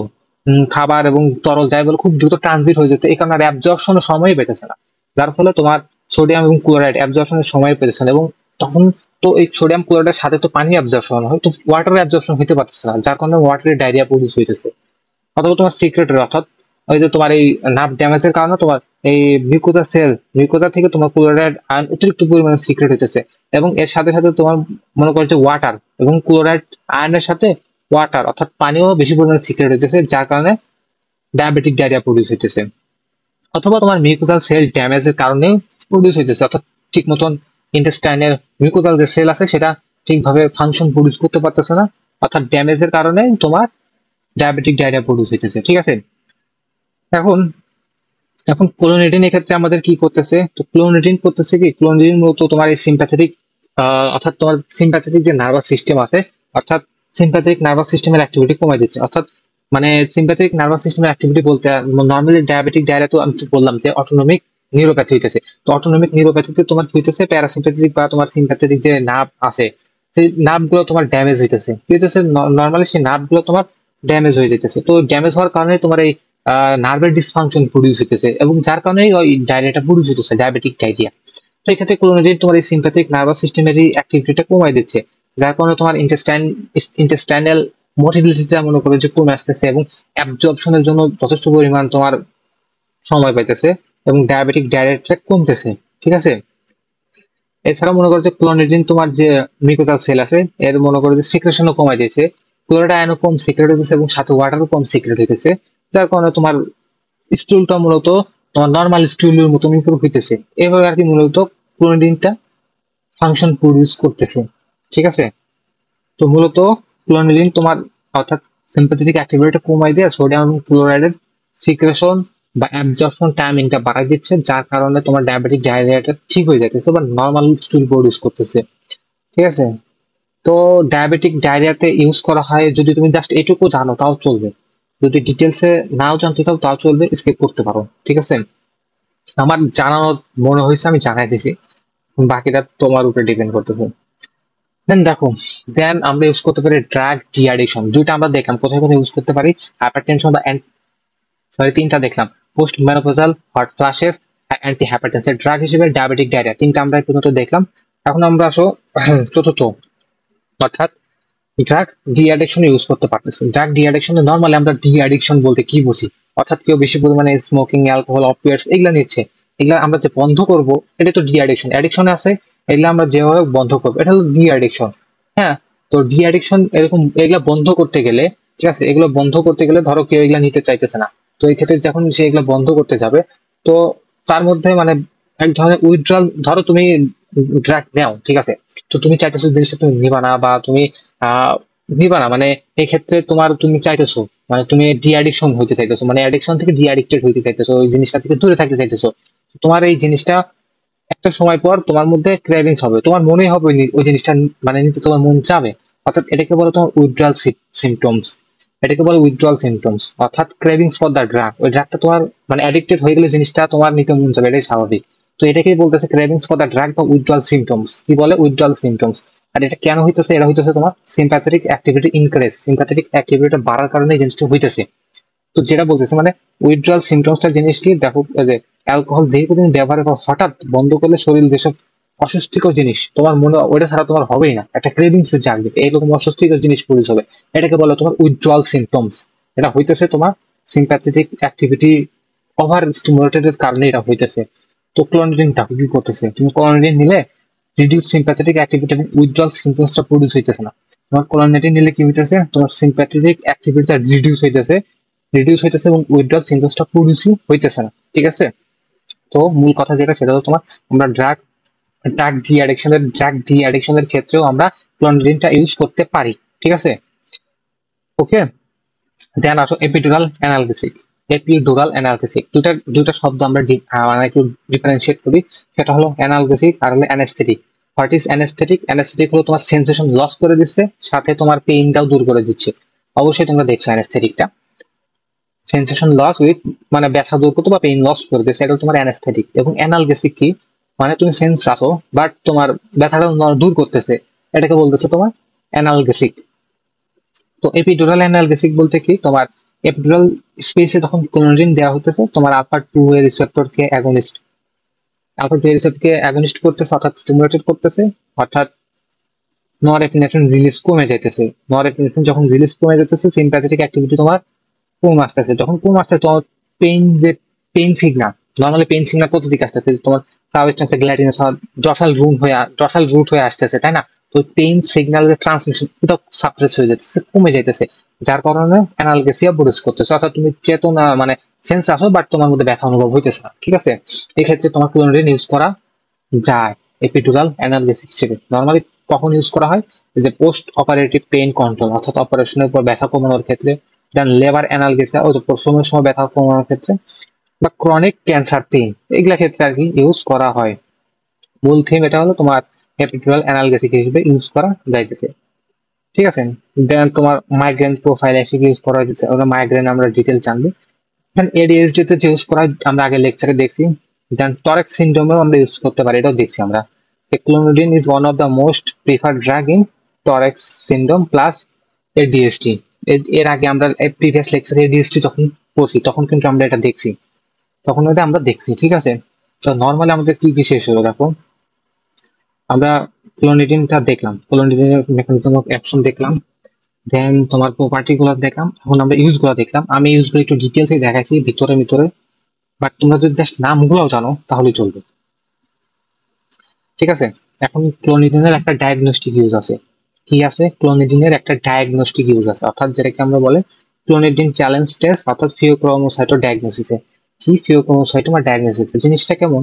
খাবার এবং তরল যাই বলে খুব দ্রুত ট্রানজিট হয়ে যেতে, এই কারণে অ্যাবজর্পশনের সময় পেতেছে না। যার ফলে তোমার সোডিয়াম এবং ক্লোরাইড অ্যাবজর্পশনের সময় পেতেছে না, এবং তখন তো এই সোডিয়াম ক্লোরাইডের সাথে তো পানি অ্যাবজর্পশন হয়, তো ওয়াটার অ্যাবজর্পশন হইতে পারতেছে না, যার কারণে ওয়াটারের ডায়রিয়া প্রডিউস হইতেছে। অথবা তোমার সিক্রেটের, অর্থাৎ ওই যে তোমার এই নার্ভ ড্যামেজের কারণে তোমার এই মিউকোজা থেকে তোমার ক্লোরাইড আয়ন অতিরিক্ত পরিমাণে সিক্রেট হইতেছে, এবং এর সাথে সাথে তোমার মনে করো যে ওয়াটার এবং ক্লোরাইড আয়নের সাথে ওয়াটার অর্থাৎ পানিও বেশি পরিমাণে সিক্রেট হইতেছে, যার কারণে ডায়াবেটিক ডায়রিয়া প্রডিউস হইতেছে। অথবা তোমার মিউকোজাল সেল ড্যামেজের কারণে প্রডিউস হইতেছে, অর্থাৎ ঠিক মতন ইন্টেস্টাইনের মিউকোজাল যে সেল আছে সেটা ঠিকভাবে ফাংশন প্রডিউস করতে পারতেছে না, অর্থাৎ ড্যামেজের কারণে তোমার ডায়াবেটিক ডায়রিয়া প্রডিউস হইতেছে। ঠিক আছে, এখন এখন ক্লোনিডিন এক্ষেত্রে আমাদের কি করতেছে, তো ক্লোনিডিন মূলত তোমার এই সিম্প্যাথেটিক অর্থাৎ তোমার সিম্প্যাথেটিক যে নার্ভাস সিস্টেম আছে, অর্থাৎ সিম্প্যাথেটিক নার্ভাস সিস্টেমের অ্যাক্টিভিটি কমাই দিচ্ছে। অর্থাৎ মানে সিম্প্যাথেটিক নার্ভাস সিস্টেমের অ্যাক্টিভিটি বলতে নর্মালি ডায়াবেটিক ডায়রিয়া তো আমি বললাম যে অটোনমিক নিউরোপ্যাথি হইতেছে। তো অটোনমিক নিউরোপ্যাথিতে তোমার কি হইতেছে, প্যারাসিম্প্যাথেটিক বা তোমার সিম্প্যাথেটিক যে নার্ভ আছে, সেই নার্ভ গুলো তোমার ড্যামেজ হইতেছে। কি হইতেছে, নর্মালি সেই নার্ভ গুলো তোমার ড্যামেজ হয়ে যেতেছে। তো ড্যামেজ হওয়ার কারণে তোমার এই নার্ভের ডিসফাংশন প্রডিউস হইতেছে, এবং যার কারণে ওই ডায়রিয়াটা প্রডিউস হইতেছে, ডায়াবেটিক ডায়রিয়া। তো এক্ষেত্রে ক্লোনিডিন তোমার এই সিম্প্যাথেটিক নার্ভাস সিস্টেমের অ্যাক্টিভিটিটা কমাই দিচ্ছে, যার কারণে তোমার ইন্টেস্টাইনাল মোটিলিটিটা মনে করো যে কমে আসতেছে এবং অ্যাবজর্পশনের জন্য যথেষ্ট পরিমাণ তোমার সময় পাইতেছে এবং ডায়াবেটিক ডায়রিয়াটা কমতেছে। ঠিক আছে, এছাড়া মনে করো যে ক্লোনিডিন তোমার যে মিউকোসাল সেল আছে এর মনে করো যে সিক্রেশনও কমাই দিয়েছে, ক্লোরাইড আয়নও কম সিক্রেট হইতেছে এবং সাথে ওয়াটারও কম সিক্রেট হইতেছে, যার কারণে তোমার স্টুলটা মূলত তোমার নর্মাল স্টুলের মতন ইমপ্রুভ হইতেছে। এভাবে আর কি মূলত ক্লোনিডিনটা ফাংশন প্রডিউস করতেছে। ঠিক আছে, তো মূলত ক্লোনিডিন তোমার অর্থাৎ সিম্প্যাথেটিক অ্যাক্টিভিটিটা কমাই দিয়ে সোডিয়াম ক্লোরাইডের সিক্রেশন বা অ্যাবজর্পশন টাইমিংটা বাড়াই দিচ্ছে, যার কারণে তোমার ডায়াবেটিক ডায়রিয়াটা ঠিক হয়ে যাচ্ছে বা নর্মাল স্টুল প্রডিউস করতেছে। ঠিক আছে, তো ডায়াবেটিক ডায়রিয়াতে ইউজ করা হয়, যদি তুমি জাস্ট এটুকু জানো তাও চলবে, যদি ডিটেলসে নাও জানতে চাও তাও চলবে, স্কিপ করতে পারো। ঠিক আছে, আমার জানানোর মনে হয়েছে আমি জানাই দিছি, বাকিটা তোমার উপরে ডিপেন্ড করতেছে। দেন দেখো, দেন আমরা ইউজ করতে পারি ড্রাগ ডি অ্যাডিকশন। দুইটা আমরা দেখলাম কোথায় কোথায় ইউজ করতে পারি, হাইপারটেনশন বা সরি তিনটা দেখলাম, post menopausal, hot flashes, anti hypertensive drug হিসেবে ডায়াবেটিক ডায়রিয়া, তিনটা আমরা পর্যন্ত দেখলাম। এখন আমরা আসো চতুর্থ, অর্থাৎ ড্রাগ ডি অ্যাডিকশন ইউজ করতে পারতেছি। ড্রাগ ডি অ্যাডিকশনে নর্মালি আমরা ডি অ্যাডিকশন বলতে কি বুঝি, অর্থাৎ কেউ বেশি পরিমাণে স্মোকিং, অ্যালকোহল, অপিয়াটস এগুলা নিচ্ছে, এগুলা আমরা যে বন্ধ করব, এটা তো ডি অ্যাডিকশন। অ্যাডিকশনে আছে, এগুলা আমরা যেভাবে বন্ধ করবো এটা হলো ডি অ্যাডিকশন। হ্যাঁ, তো ডি অ্যাডিকশন এরকম এগুলা বন্ধ করতে গেলে, ঠিক আছে, এগুলো বন্ধ করতে গেলে ধরো কেউ এগুলা নিতে চাইতেছে না, তো এই ক্ষেত্রে যখন সে এগুলা বন্ধ করতে যাবে, তো তার মধ্যে মানে এক ধরনের উইথড্রল, ধরো তুমি ড্রাগ নাও, ঠিক আছে, তো তুমি চাইতেছো জিনিসটা তুমি নিবা না বা তুমি আহ দিবা না, মানে এই ক্ষেত্রে তোমার তুমি চাইতেছো, মানে তুমি ডি অ্যাডিকশন হইতে চাইতেছো, মানে অ্যাডিকশন থেকে ডি অ্যাডিক্টেড হইতে চাইতেছো, ওই জিনিসটা থেকে দূরে থাকতে চাইতেছো। তোমার এই জিনিসটা একটা সময় পর তোমার মধ্যে ক্রেভিংস হবে, তোমার মনে হবে ওই জিনিসটা মানে নিতে তোমার মন চাবে, অর্থাৎ এটাকে বলে তোমার উইথড্রয়াল সিমটমস। এটাকে বলে উইথড্রয়াল সিমটমস, অর্থাৎ ক্রেভিংস ফর দ্য ড্রাগ। ওই ড্রাগটা তোমার মানে অ্যাডিক্টেড হয়ে গেলে জিনিসটা তোমার নিতে মন চাবে, এটাই স্বাভাবিক। তো এটাকেই বলতেছে ক্রেভিংস ফর দ্য ড্রাগ বা উইথড্রয়াল সিমটমস। কি বলে উইথড্রয়াল সিমটমস। আর এটা কেন হইতেছে, এটা হইতেছে তোমার sympathetic activity increase, sympathetic activity বাড়ার কারণে এই জিনিসটা হইতেছে। তো যেটা বলতেছে মানে উইথড্রয়াল সিমটমসটা জিনিস কি দেখো, এই যে অ্যালকোহল দীর্ঘদিন ব্যবহারের পর হঠাৎ বন্ধ করলে শরীর যেসব অস্বস্তিকর জিনিস তোমার মনে ওইটা ছাড়া তোমার হবেই না, একটা ক্রেভিংস জাগবে, এইরকম অস্বস্তিকর জিনিস পরিচ হবে, এটাকে বলে তোমার উইথড্রয়াল সিমটমস। এটা হইতেছে তোমার সিম্প্যাথেটিক অ্যাক্টিভিটি ওভার স্টিমুলেটেড কারণে এটা হইতেছে। তো ক্লোনিডিনটা কি করতেছে, তুমি ক্লোনিডিন নিলে রিডিউস সিম্প্যাথেটিক অ্যাক্টিভিটি এবং উইথড্রয়াল সিমটমসটা প্রডিউস হইতেছে না। তোমার ক্লোনিডিন নিলে কি হইতেছে, তোমার সিম্প্যাথেটিক অ্যাক্টিভিটিটা রিডিউস হইতেছে এবং উইথড্রয়াল সিমটমসটা প্রডিউসই হইতেছে না। ঠিক আছে, তো মূল কথা যেটা সেটা হলো তোমার আমরা ড্রাগ ডি অ্যাডিকশনের ক্ষেত্রেও আমরা ক্লোনিডিনটা ইউজ করতে পারি। ঠিক আছে, ওকে। দেন আসো এপিডুরাল অ্যানালগেসিক। এপিডুরাল অ্যানালগেসিক দুইটা শব্দ আমরা মানে একটু ডিফারেন্সিয়েট করি, সেটা হলো অ্যানালগেসিক আর হলো anaesthetic. What is anaesthetic? Anaesthetic হলো তোমার সেন্সেশন লস করে দিচ্ছে, সাথে তোমার পেইনটাও দূর করে দিচ্ছে। অবশ্যই তোমরা দেখছো অ্যানেস্থেটিকটা, সেন্সেশন লস উইথ মানে ব্যথা দূর করতে বা পেইন লস করে দিচ্ছে, এটা তোমার অ্যানেস্থেটিক। এবং অ্যানালগেসিক কি, মানে তুমি সেন্স আসো বাট তোমার ব্যথাটা দূর করতেছে, এটাকে বলতেছে তোমার অ্যানালগেসিক। তো এপিডুরাল অ্যানালগেসিক বলতে কি, তোমার এপিডুরাল স্পেসে যখন ক্লোনিডিন দেওয়া হতেছে তোমার আলফা 2 এর রিসেপ্টরকে অ্যাগনিস্ট করতেছে, অর্থাৎ স্টিমুলেটেড করতেছে, অর্থাৎ নরএপিনেফ্রিন রিলিজ কমে যাইতেছে। নরএপিনেফ্রিন যখন রিলিজ কমে যাইতেছে, সিম্প্যাথেটিক অ্যাক্টিভিটি তোমার কম আসতেছে। যখন কম আসতেছে তোমার pain signal, normally pain signal কোথা থেকে আসতেছে, তোমার সাবস্টেন্স গ্ল্যাডিনাস ডর্সাল রুট হয়ে আসতেছে, তাই না? তো পেইন সিগন্যালের ট্রান্সমিশন এটা সাপ্রেস হয়ে যাচ্ছে, কমে যাইতেছে, যার কারণে অ্যানালগেসিয়া প্রডিউস করতেছে, অর্থাৎ তুমি চেতনা মানে সেন্স আসো বাট তোমার মধ্যে ব্যথা অনুভব হইতেছে না। ঠিক আছে, এই ক্ষেত্রে তোমার ক্লোনিডিন ইউজ করা যায় এপিডুরাল অ্যানালগেসিক হিসেবে। নর্মালি কখন ইউজ করা হয়, যে পোস্ট অপারেটিভ পেইন কন্ট্রোল, অর্থাৎ অপারেশনের পর ব্যথা কমানোর ক্ষেত্রে, দেন লেবার অ্যানালগেসিয়া ওই প্রসবের সময় ব্যথা কমানোর ক্ষেত্রে, বা ক্রনিক ক্যান্সার পেইন, এগুলা ক্ষেত্রে আর কি ইউজ করা হয়। মূল থিম এটা হলো তোমার এপিডুরাল অ্যানালগেসিক হিসেবে ইউজ করা যাইতেছে। ঠিক আছে, দেন তোমার মাইগ্রেন প্রোফাইল এসে ইউজ করা হয়েছে, ওরা মাইগ্রেন আমরা ডিটেল জানবো। দেন এডিএসডি তে ইউজ করা আমরা আগে লেকচারে দেখছি। দেন টরেক্স সিনড্রোমেও আমরা ইউজ করতে পারি, এটাও দেখছি আমরা। Clonidine is one of the most preferred drug in Tourette's syndrome plus ADHD. এর আগে আমরা প্রিভিয়াস লেকচারে এডিএসডি যখন পড়ছি তখন কিন্তু আমরা এটা দেখছি, ঠিক আছে। তো নর্মালি আমাদের কি কি শেষ হলো দেখো, আমরা ক্লোনিডিনটা দেখলাম, ক্লোনিডিনের মেকানিজম অফ অ্যাকশন দেখলাম, দেন তোমার প্রপার্টি গুলো দেখলাম, এখন আমরা ইউজ গুলো দেখলাম। আমি ইউজ গুলো একটু ডিটেলসে দেখাইছি ভিতরে ভিতরে, বাট তোমরা যদি জাস্ট নামগুলোও জানো তাহলে চলবে, ঠিক আছে। এখন ক্লোনিডিনের একটা ডায়াগনস্টিক ইউজ আছে। কি আছে? ক্লোনিডিনের একটা ডায়াগনস্টিক ইউজ আছে, অর্থাৎ যেটাকে আমরা বলে ক্লোনিডিন চ্যালেঞ্জ টেস্ট, অর্থাৎ ফিওক্রোমোসাইটো ডায়াগনোসিসে। কি ফিওক্রোমোসাইটোমা ডায়াগনোসিস জিনিসটা কেমন?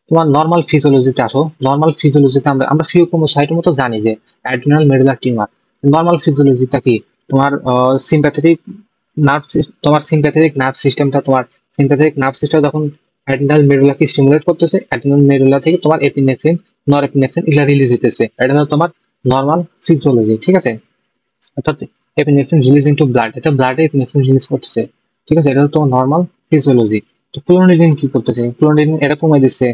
তোমার নর্মাল ফিজিওলজিতে আসো। নর্মাল ফিজিওলজিতে আমরা ফিওক্রোমোসাইটের মতো জানি যে অ্যাড্রিনাল মেডুলার টিউমার। নর্মাল ফিজিওলজিটা কি? তোমার সিম্প্যাথেটিক নার্ভ, তোমার সিম্প্যাথেটিক নার্ভ সিস্টেমটা, তোমার সিম্প্যাথেটিক নার্ভ সিস্টেম যখন অ্যাড্রিনাল মেডুলাকে স্টিমুলেট করতেছে, অ্যাড্রিনাল মেডুলা থেকে তোমার এপিনেফ্রিন, নরএপিনেফ্রিন এগুলা রিলিজ হইতেছে। এটা হলো তোমার নর্মাল ফিজিওলজি, ঠিক আছে। অর্থাৎ এপিনেফ্রিন রিলিজ ইনটু ব্লাড, এটা ব্লাডে এপিনেফ্রিন রিলিজ করতেছে, ঠিক আছে। এটা হলো তোমার নর্মাল ফিজিওলজি। তো ক্লোনিডিন কি করতেছে? ক্লোনিডিন এটা কমাই দিচ্ছে,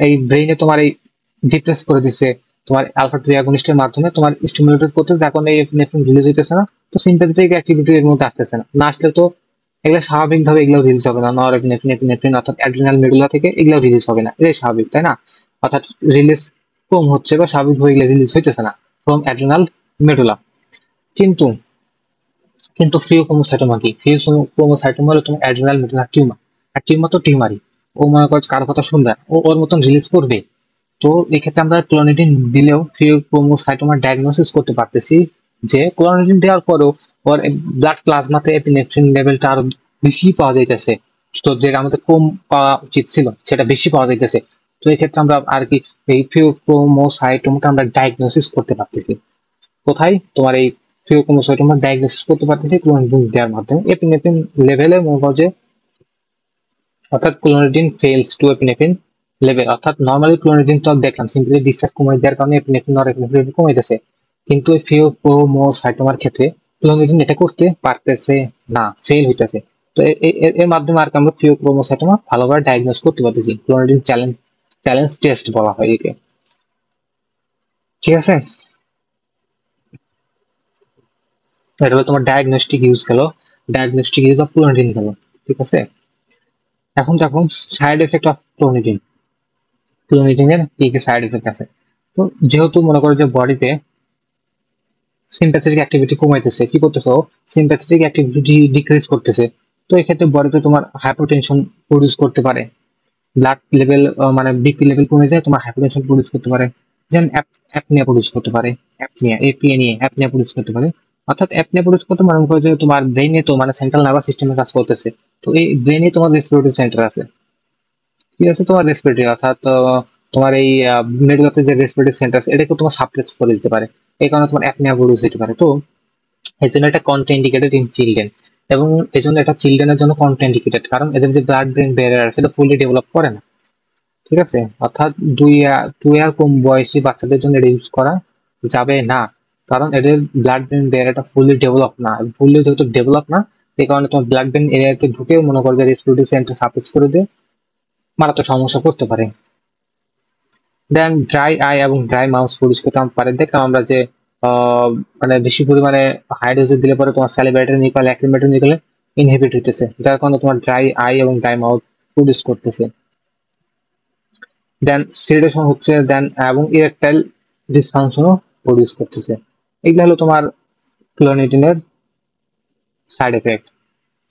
এই ব্রেইনে তোমার এই ডিপ্রেস করে দিচ্ছে তোমার আলফা টু অ্যাগনিস্টের মাধ্যমে তোমার স্টিমুলেটেড করতে, যখন এই এপিনেফ্রিন রিলিজ হইতেছে না, তো সিম্প্যাথেটিক অ্যাক্টিভিটি এর মধ্যে আসতেছে না। না আসলে তো এগুলো স্বাভাবিকভাবে এগুলো রিলিজ হবে না, নর এপিনেফ্রিন, এপিনেফ্রিন অর্থাৎ অ্যাড্রিনাল মেডুলা থেকে এগুলো রিলিজ হবে না, এটাই স্বাভাবিক, তাই না? অর্থাৎ রিলিজ কম হচ্ছে বা স্বাভাবিকভাবে এগুলো রিলিজ হইতেছে না ফ্রম অ্যাড্রিনাল মেডুলা। কিন্তু কিন্তু ফিওক্রোমোসাইটোমা কি? ফিওক্রোমোসাইটোমা হলো তোমার অ্যাড্রিনাল মেডুলার টিউমার। আর টিউমার তো টিউমারই, ও মনে করো কারো কথা শুনবে না, ও ওর মতন রিলিজ করবে। তো এক্ষেত্রে আমরা ক্লোনিডিন দিলেও ফিওক্রোমোসাইটোমা ডায়াগনোসিস করতে পারতেছি যে ক্লোনিডিন দেওয়ার পরেও ওর ব্লাড প্লাজমাতে এপিনেফ্রিন লেভেলটা আরো বেশি পাওয়া যাইতেছে, তো যেটা আমাদের কম পাওয়া উচিত ছিল সেটা বেশি পাওয়া যাইতেছে। তো এক্ষেত্রে আমরা আর কি এই ফিওক্রোমোসাইটোমাকে আমরা ডায়াগনোসিস করতে পারতেছি। কোথায়? তোমার এই ফিওক্রোমোসাইটোমা ডায়াগনোসিস করতে পারতেছি ক্লোনিডিন দেওয়ার মাধ্যমে। এপিনেফ্রিন লেভেলে মনে করো যে, অর্থাৎ clonidine falls to epinephrine level, অর্থাৎ নর্মালি ক্লোনিডিন তো দেখলাম সিম্পলি ডিসচার্জ কমিয়ে দেওয়ার কারণে এপিনেফ্রিন নরএপিনেফ্রিন কমে যাচ্ছে, কিন্তু এই ফিওক্রোমোসাইটোমার ক্ষেত্রে ক্লোনিডিন এটা করতে পারতেছে না, ফেল হইতেছে। তো এর মাধ্যমে আর কি আমরা ফিওক্রোমোসাইটোমা ভালোভাবে ডায়াগনোস করতে পারতেছি। ক্লোনিডিন চ্যালেঞ্জ চ্যালেঞ্জ টেস্ট বলা হয় একে, ঠিক আছে। এটা হলো তোমার ডায়াগনস্টিক ইউজ গেল, ডায়াগনস্টিক ইউজ অফ ক্লোনিডিন গেল, ঠিক আছে। এখন দেখো সাইড এফেক্ট অফ ক্লোনিডিন। ক্লোনিডিনের কি কি সাইড এফেক্ট আছে? তো যেহেতু মনে করো যে বডিতে সিম্প্যাথেটিক অ্যাক্টিভিটি কমাইতেছে, কি করতেছে ও? সিম্প্যাথেটিক অ্যাক্টিভিটি ডিক্রিজ করতেছে। তো এক্ষেত্রে বডিতে তোমার হাইপোটেনশন প্রডিউস করতে পারে, ব্লাড লেভেল মানে বিপি লেভেল কমে যায়, তোমার হাইপোটেনশন প্রডিউস করতে পারে, যেমন অ্যাপনিয়া প্রডিউস করতে পারে, অ্যাপনিয়া এপিএনএ অ্যাপনিয়া প্রডিউস করতে পারে। অর্থাৎ অ্যাপনিয়া প্রডিউস করতে মনে করো যে তোমার ব্রেইনে তো মানে সেন্ট্রাল নার্ভাস সিস্টেমে কাজ করতেছে, তো এই ব্রেইনে তোমার রেসপিরেটরি সেন্টার আছে, ঠিক আছে। তোমার রেসপিরেটরি অর্থাৎ তোমার এই মেডুলাতে যে রেসপিরেটরি সেন্টার আছে এটাকে তোমার সাপ্রেস করে দিতে পারে, এই কারণে তোমার অ্যাপনিয়া প্রডিউস হতে পারে। তো এর জন্য এটা কন্ট্রাইন্ডিকেটেড ইন চিলড্রেন, এবং এই জন্য এটা চিলড্রেনের জন্য কন্ট্রাইন্ডিকেটেড, কারণ এদের যে ব্লাড ব্রেন ব্যারিয়ার আছে এটা ফুললি ডেভেলপ করে না, ঠিক আছে। অর্থাৎ 2 ইয়ার কম বয়সী বাচ্চাদের জন্য এটা ইউজ করা যাবে না, কারণ এদের ব্লাড ব্রেন ব্যারিয়ারটা ফুললি ডেভেলপ না, ফুললি যেহেতু ডেভেলপ না, এই কারণে তোমার ব্লাড ব্রেন এরিয়াতে ঢুকে মনে করো যে রেসপিরেটরি সেন্টার সাপ্রেস করে দিয়ে মারাত্মক সমস্যা করতে পারে। দেন ড্রাই আই এবং ড্রাই মাউথ প্রডিউস করতে পারে। দেখলাম আমরা যে মানে বেশি পরিমাণে হাই ডোজে দিলে পরে তোমার স্যালিভেটরি নিকল ল্যাক্রিমেটরি নিকলে ইনহিবিট হইতেছে, যার কারণে তোমার ড্রাই আই এবং ড্রাই মাউথ প্রডিউস করতেছে। দেন সিরিডেশন হচ্ছে, দেন এবং ইরেকটাইল ডিসফাংশনও প্রডিউস করতেছে। এগুলো হলো তোমার ক্লোনিডিনের side effect: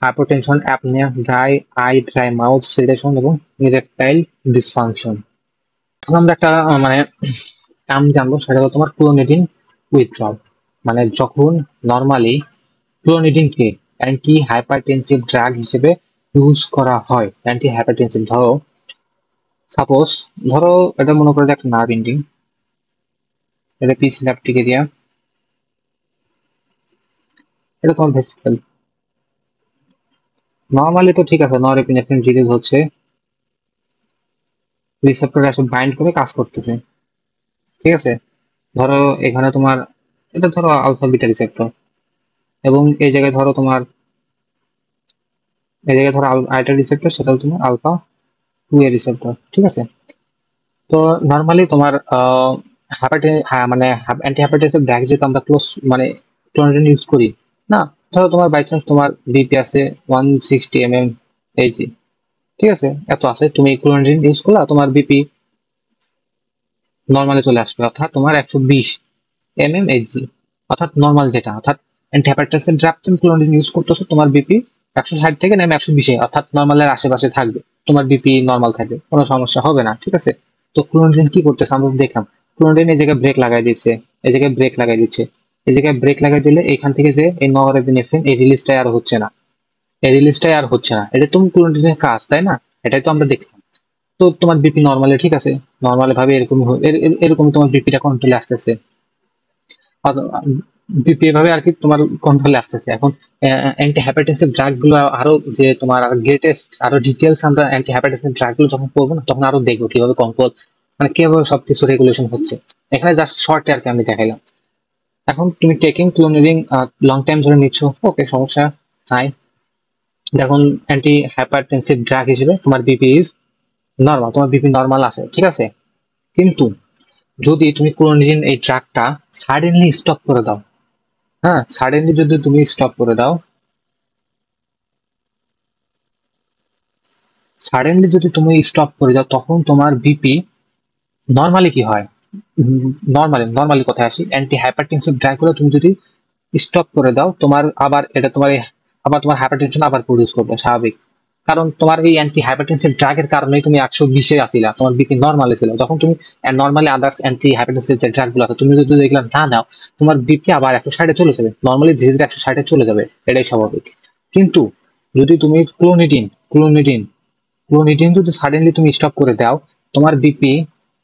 hypotension, apnoea, dry eye, dry mouth, sedation এবং ইরেকটাইল ডিসফাংশন। এখন আমরা একটা মানে টার্ম জানবো, সেটা হলো তোমার ক্লোনিডিন উইথড্রল। মানে যখন নর্মালি ক্লোনিডিনকে অ্যান্টি হাইপারটেনসিভ ড্রাগ হিসেবে ইউজ করা হয়, অ্যান্টি হাইপারটেনসিভ, ধরো সাপোজ ধরো এটা মনে করে যে একটা নার্ভ এন্ডিং, এটা পি সিনাপটিক এরিয়া, এটা তোমার ভেসিকল। নর্মালি তো ঠিক আছে, নরএপিনেফ্রিন রিলিজ হচ্ছে, রিসেপ্টর এসে বাইন্ড করে কাজ করতেছে, ঠিক আছে। ধরো এখানে তোমার এটা ধরো আলফা বিটা রিসেপ্টর, এবং এই জায়গায় ধরো তোমার এই জায়গায় ধরো আরেকটা রিসেপ্টর, সেটা হলো তোমার আলফা 2 এর রিসেপ্টর, ঠিক আছে। তো নর্মালি তোমার মানে অ্যান্টি হাইপারটেনসিভ ড্রাগ যেহেতু আমরা ক্লোজ মানে ক্লোনিডিন ইউজ করি না, ধরো তোমার বাই চান্স তোমার বিপি আছে 160 mm এইচজি, ঠিক আছে, এত আছে, তুমি ক্লোনিডিন ইউজ করলা, তোমার বিপি নর্মালে চলে আসবে, অর্থাৎ তোমার 120 mm এইচজি, অর্থাৎ নর্মাল যেটা, অর্থাৎ অ্যান্টিহাইপারটেনসিভ ড্রাগ তুমি ক্লোনিডিন ইউজ করতেছো, তোমার বিপি 160 থেকে নেমে 120, অর্থাৎ নর্মালের আশেপাশে থাকবে, তোমার বিপি নর্মাল থাকবে, কোনো সমস্যা হবে না, ঠিক আছে। তো ক্লোনিডিন কি করতেছে আমরা তো দেখলাম, ক্লোনিডিন এই জায়গায় ব্রেক লাগাই দিচ্ছে, এই জায়গায় ব্রেক লাগাই দিচ্ছে, এই জায়গায় ব্রেক লাগাই দিলে এখান থেকে যে এই নরএপিনেফ্রিন এই রিলিজটাই আর হচ্ছে না, এই রিলিজটাই আর হচ্ছে না, এটা তুমি ক্লোনিডিনের কাজ, তাই না? এটাই তো আমরা দেখলাম। তো তোমার বিপি নর্মালি ঠিক আছে, নর্মালি ভাবে এরকম এরকম তোমার বিপিটা কন্ট্রোলে আসতেছে, বিপি এভাবে আর কি তোমার কন্ট্রোলে আসতেছে। এখন অ্যান্টি হ্যাপাটাইটিস ড্রাগ গুলো আরো, যে তোমার আরো গ্রেটেস্ট আরো ডিটেলস আমরা অ্যান্টি হ্যাপাটাইটিস ড্রাগ গুলো যখন পড়বো না, তখন আরো দেখবো কিভাবে কন্ট্রোল, মানে কিভাবে সবকিছু রেগুলেশন হচ্ছে। এখানে জাস্ট শর্টে আর কি আমি দেখাইলাম। এখন তুমি টেকিং ক্লোনিডিন লং টাইম ধরে নিচ্ছ, ওকে, সমস্যা নাই। দেখুন অ্যান্টি হাইপারটেনসিভ ড্রাগ হিসেবে তোমার বিপি ইজ নর্মাল, তোমার বিপি নর্মাল আছে, ঠিক আছে। কিন্তু যদি তুমি ক্লোনিডিন এই ড্রাগটা সাডেনলি স্টপ করে দাও, হ্যাঁ, সাডেনলি যদি তুমি স্টপ করে দাও, সাডেনলি যদি তুমি স্টপ করে দাও, তখন তোমার বিপি নর্মালি কি হয়, নর্মালি নর্মালি কথায় আসি, অ্যান্টি হাইপারটেনসিভ ড্রাগ গুলো তুমি যদি স্টপ করে দাও, তোমার আবার এটা তোমার আবার তোমার হাইপারটেনশন আবার প্রডিউস করবে স্বাভাবিক। কারণ তোমার এই অ্যান্টি হাইপারটেনসিভ ড্রাগের কারণেই তুমি 120-এ আসিলা, তোমার বিপি নর্মালে ছিল। যখন তুমি নর্মালি আদার্স অ্যান্টি হাইপারটেনসিভ যে ড্রাগ গুলো আছে তুমি যদি এগুলো না নাও, তোমার বিপি আবার 160-এ চলে যাবে, নর্মালি ধীরে ধীরে 160-এ চলে যাবে, এটাই স্বাভাবিক। কিন্তু যদি তুমি ক্লোনিডিন ক্লোনিডিন যদি সাডেনলি তুমি স্টপ করে দাও, তোমার বিপি,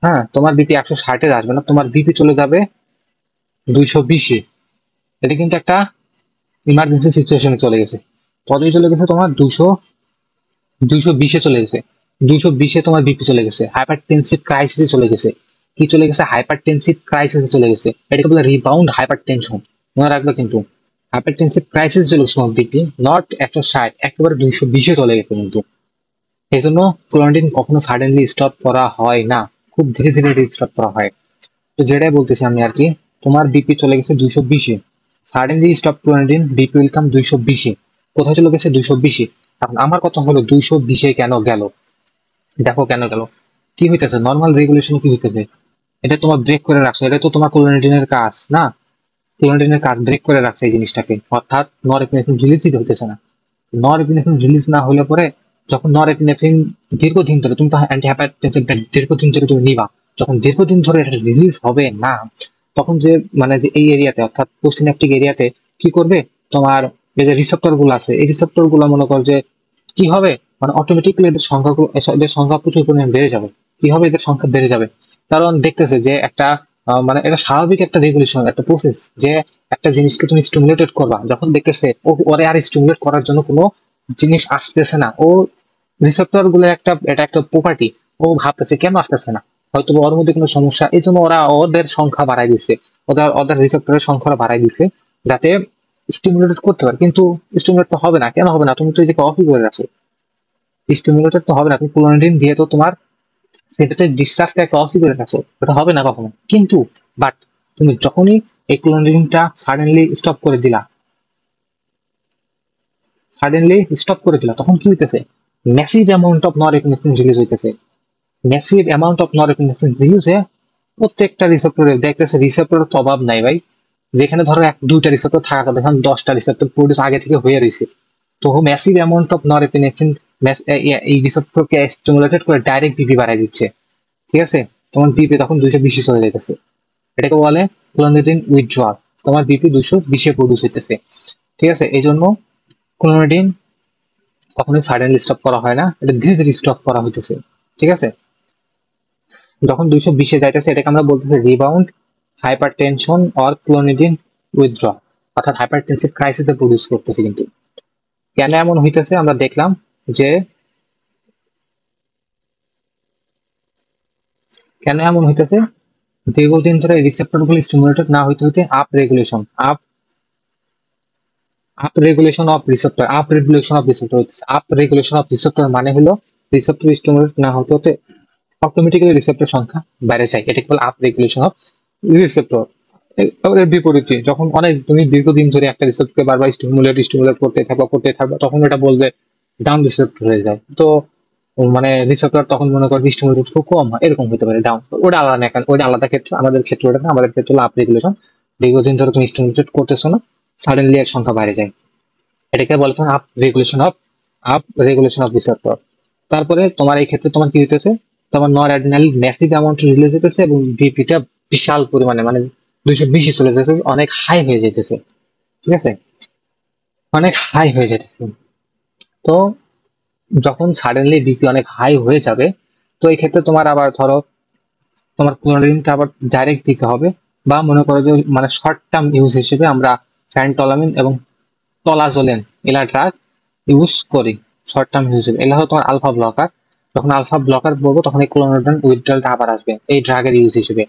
হ্যাঁ, তোমার বিপি 160-এ আসবে না, তোমার বিপি চলে যাবে 220-এ। এটা কিন্তু একটা ইমার্জেন্সি সিচুয়েশনে চলে গেছে। কতই চলে গেছে তোমার 220-এ চলে গেছে, 220-এ তোমার বিপি চলে গেছে, হাইপারটেনসিভ ক্রাইসিসে চলে গেছে। কি চলে গেছে? হাইপারটেনসিভ ক্রাইসিসে চলে গেছে। এটাকে বলে রিবাউন্ড হাইপারটেনশন, মনে রাখবে কিন্তু। হাইপারটেনসিভ ক্রাইসিস চলে গেছে তোমার বিপি, নট 160, একেবারে 220-এ চলে গেছে কিন্তু। এই জন্য ক্লোনিডিন কখনো সাডেনলি স্টপ করা হয় না, খুব ধীরে ধীরে স্টপ করা হয়। তো যেটাই বলতেছি আমি আর কি, তোমার বিপি চলে গেছে 220-এ, suddenly stop clonidine, BP welcome 220-এ। কোথায় চলে গেছে? 220-এ। এখন আমার কথা হলো 220-এ কেন গেল, দেখো কেন গেল। কি হইতেছে, নর্মাল রেগুলেশন কি হইতেছে, এটা তোমার ব্রেক করে রাখছে, এটা তো তোমার ক্লোনিডিনের কাজ না, ক্লোনিডিনের কাজ ব্রেক করে রাখছে এই জিনিসটাকে, অর্থাৎ নরএপিনেফ্রিন রিলিজই হইতেছে না। নরএপিনেফ্রিন রিলিজ না হলে পরে, যখন নরএপিনেফ্রিন দীর্ঘদিন ধরে, তুমি তো অ্যান্টি হাইপারটেনসিভ দীর্ঘদিন ধরে তুমি নিবা, যখন দীর্ঘদিন ধরে এটা রিলিজ হবে না, তখন যে মানে যে এই এরিয়াতে, অর্থাৎ পোস্টিন্যাপটিক এরিয়াতে কি করবে, তোমার এই যে রিসেপ্টর গুলো আছে, এই রিসেপ্টর গুলো মনে কর যে কি হবে, মানে অটোমেটিক্যালি এদের সংখ্যা প্রচুর পরিমাণে বেড়ে যাবে। কি হবে? এদের সংখ্যা বেড়ে যাবে, কারণ দেখতেছে যে একটা মানে এটা স্বাভাবিক একটা রেগুলেশন, একটা প্রসেস, যে একটা জিনিসকে তুমি স্টিমুলেটেড করবা, যখন দেখতেছে ওরে আর স্টিমুলেট করার জন্য কোনো জিনিস আসতেছে না, ও রিসেপ্টর গুলো একটা, এটা একটা প্রপার্টি, ও ভাবতেছে কেন আসতেছে না, হয়তো ওর মধ্যে কোনো সমস্যা, এই জন্য ওরা ওদের সংখ্যা বাড়াই দিচ্ছে, ওদের ওদের রিসেপ্টরের সংখ্যা বাড়াই দিচ্ছে, যাতে স্টিমুলেটেড করতে পারে। কিন্তু স্টিমুলেট তো হবে না, কেন হবে না? তুমি তো এই যে অফই করে রাখছো, স্টিমুলেটেড তো হবে না, তুমি ক্লোনিডিন দিয়ে তো তোমার সেটাতে ডিসচার্জটা একটা অফই করে রাখছো, ওটা হবে না কখনো। কিন্তু বাট তুমি যখনই এই ক্লোনিডিনটা সাডেনলি স্টপ করে দিলা, তখন কি হইতেছে, massive amount of norepinephrine release হইতেছে, massive amount of norepinephrine release হয়ে প্রত্যেকটা রিসেপ্টরে দেখতেছে, রিসেপ্টরের তো অভাব নাই ভাই, যেখানে ধরো দুইটা রিসেপ্টর থাকা কথা, এখন 10টা রিসেপ্টর প্রডিউস আগে থেকে হয়ে রয়েছে। তো ম্যাসিভ অ্যামাউন্ট অফ নরএপিনেফ্রিন এই রিসেপ্টরকে স্টিমুলেটেড করে ডাইরেক্ট বিপি বাড়াই দিচ্ছে, ঠিক আছে। তোমার বিপি তখন 220 চলে যাইতেছে, এটাকে বলে ক্লোনিডিন উইথড্রল, তোমার বিপি 220-এ প্রডিউস হইতেছে, ঠিক আছে। এই জন্য ক্লোনিডিন কখনোই সাডেনলি স্টপ করা হয় না, এটা ধীরে ধীরে স্টপ করা হইতেছে, ঠিক আছে। যখন 220-এ যাইতেছে, এটাকে আমরা বলতেছি rebound hypertension or clonidine withdraw, অর্থাৎ হাইপারটেনসিভ ক্রাইসিসে প্রডিউস করতেছে। কিন্তু কেন এমন হইতেছে আমরা দেখলাম, যে কেন এমন হইতেছে, দীর্ঘদিন ধরে রিসেপ্টর গুলো স্টিমুলেটেড না হইতে হইতে আপ রেগুলেশন অফ রিসেপ্টর হচ্ছে। আপ রেগুলেশন অফ রিসেপ্টর মানে হলো রিসেপ্টর স্টিমুলেট না হতে হতে অটোমেটিক্যালি রিসেপ্টর সংখ্যা বেড়ে যায়, এটাকে বলে আপ রেগুলেশন অফ রিসেপ্টর। এর বিপরীতে যখন অনেক তুমি দীর্ঘদিন ধরে একটা রিসেপ্টরকে বারবার স্টিমুলেট করতে থাকবে, তখন এটা বলবে ডাউন রিসেপ্টর হয়ে যায়। তো মানে রিসেপ্টর তখন মনে করে স্টিমুলেটেড খুব কম হয়, এরকম হতে পারে ডাউন, ওটা আলাদা, ওটা আলাদা ক্ষেত্র, আমাদের ক্ষেত্র ওটা না, আমাদের ক্ষেত্র হলো আপ রেগুলেশন, দীর্ঘদিন ধরে তুমি স্টিমুলেট করতেছো না, সাডেনলি এর সংখ্যা বাইরে যায়। এটাকে বলে তোমার আপ রেগুলেশন অফ রিসেপ্টর। তারপরে তোমার এই ক্ষেত্রে তোমার কি হইতেছে, তোমার নর অ্যাড্রিনালিন ম্যাসিভ অ্যামাউন্ট রিলিজ হইতেছে এবং বিপিটা বিশাল পরিমাণে মানে 220 চলে যাচ্ছে, অনেক হাই হয়ে যাইতেছে। ঠিক আছে, অনেক হাই হয়ে যাইতেছে। তো যখন সাডেনলি বিপি অনেক হাই হয়ে যাবে, তো এই ক্ষেত্রে তোমার আবার ধরো তোমার ক্লোনারিনটা আবার ডাইরেক্ট দিতে হবে, বা মনে করো যে মানে শর্ট টার্ম ইউজ হিসেবে আমরা ফ্যানটলামিন এবং টলাজোলেন এলা ড্রাগ ইউজ করি। শর্ট টার্ম ইউজ, এলা হলো তোমার আলফা ব্লকার। যখন আলফা ব্লকার বলবো তখন এই ক্লোনারিন উইথড্রলটা আবার আসবে এই ড্রাগের ইউজ হিসেবে,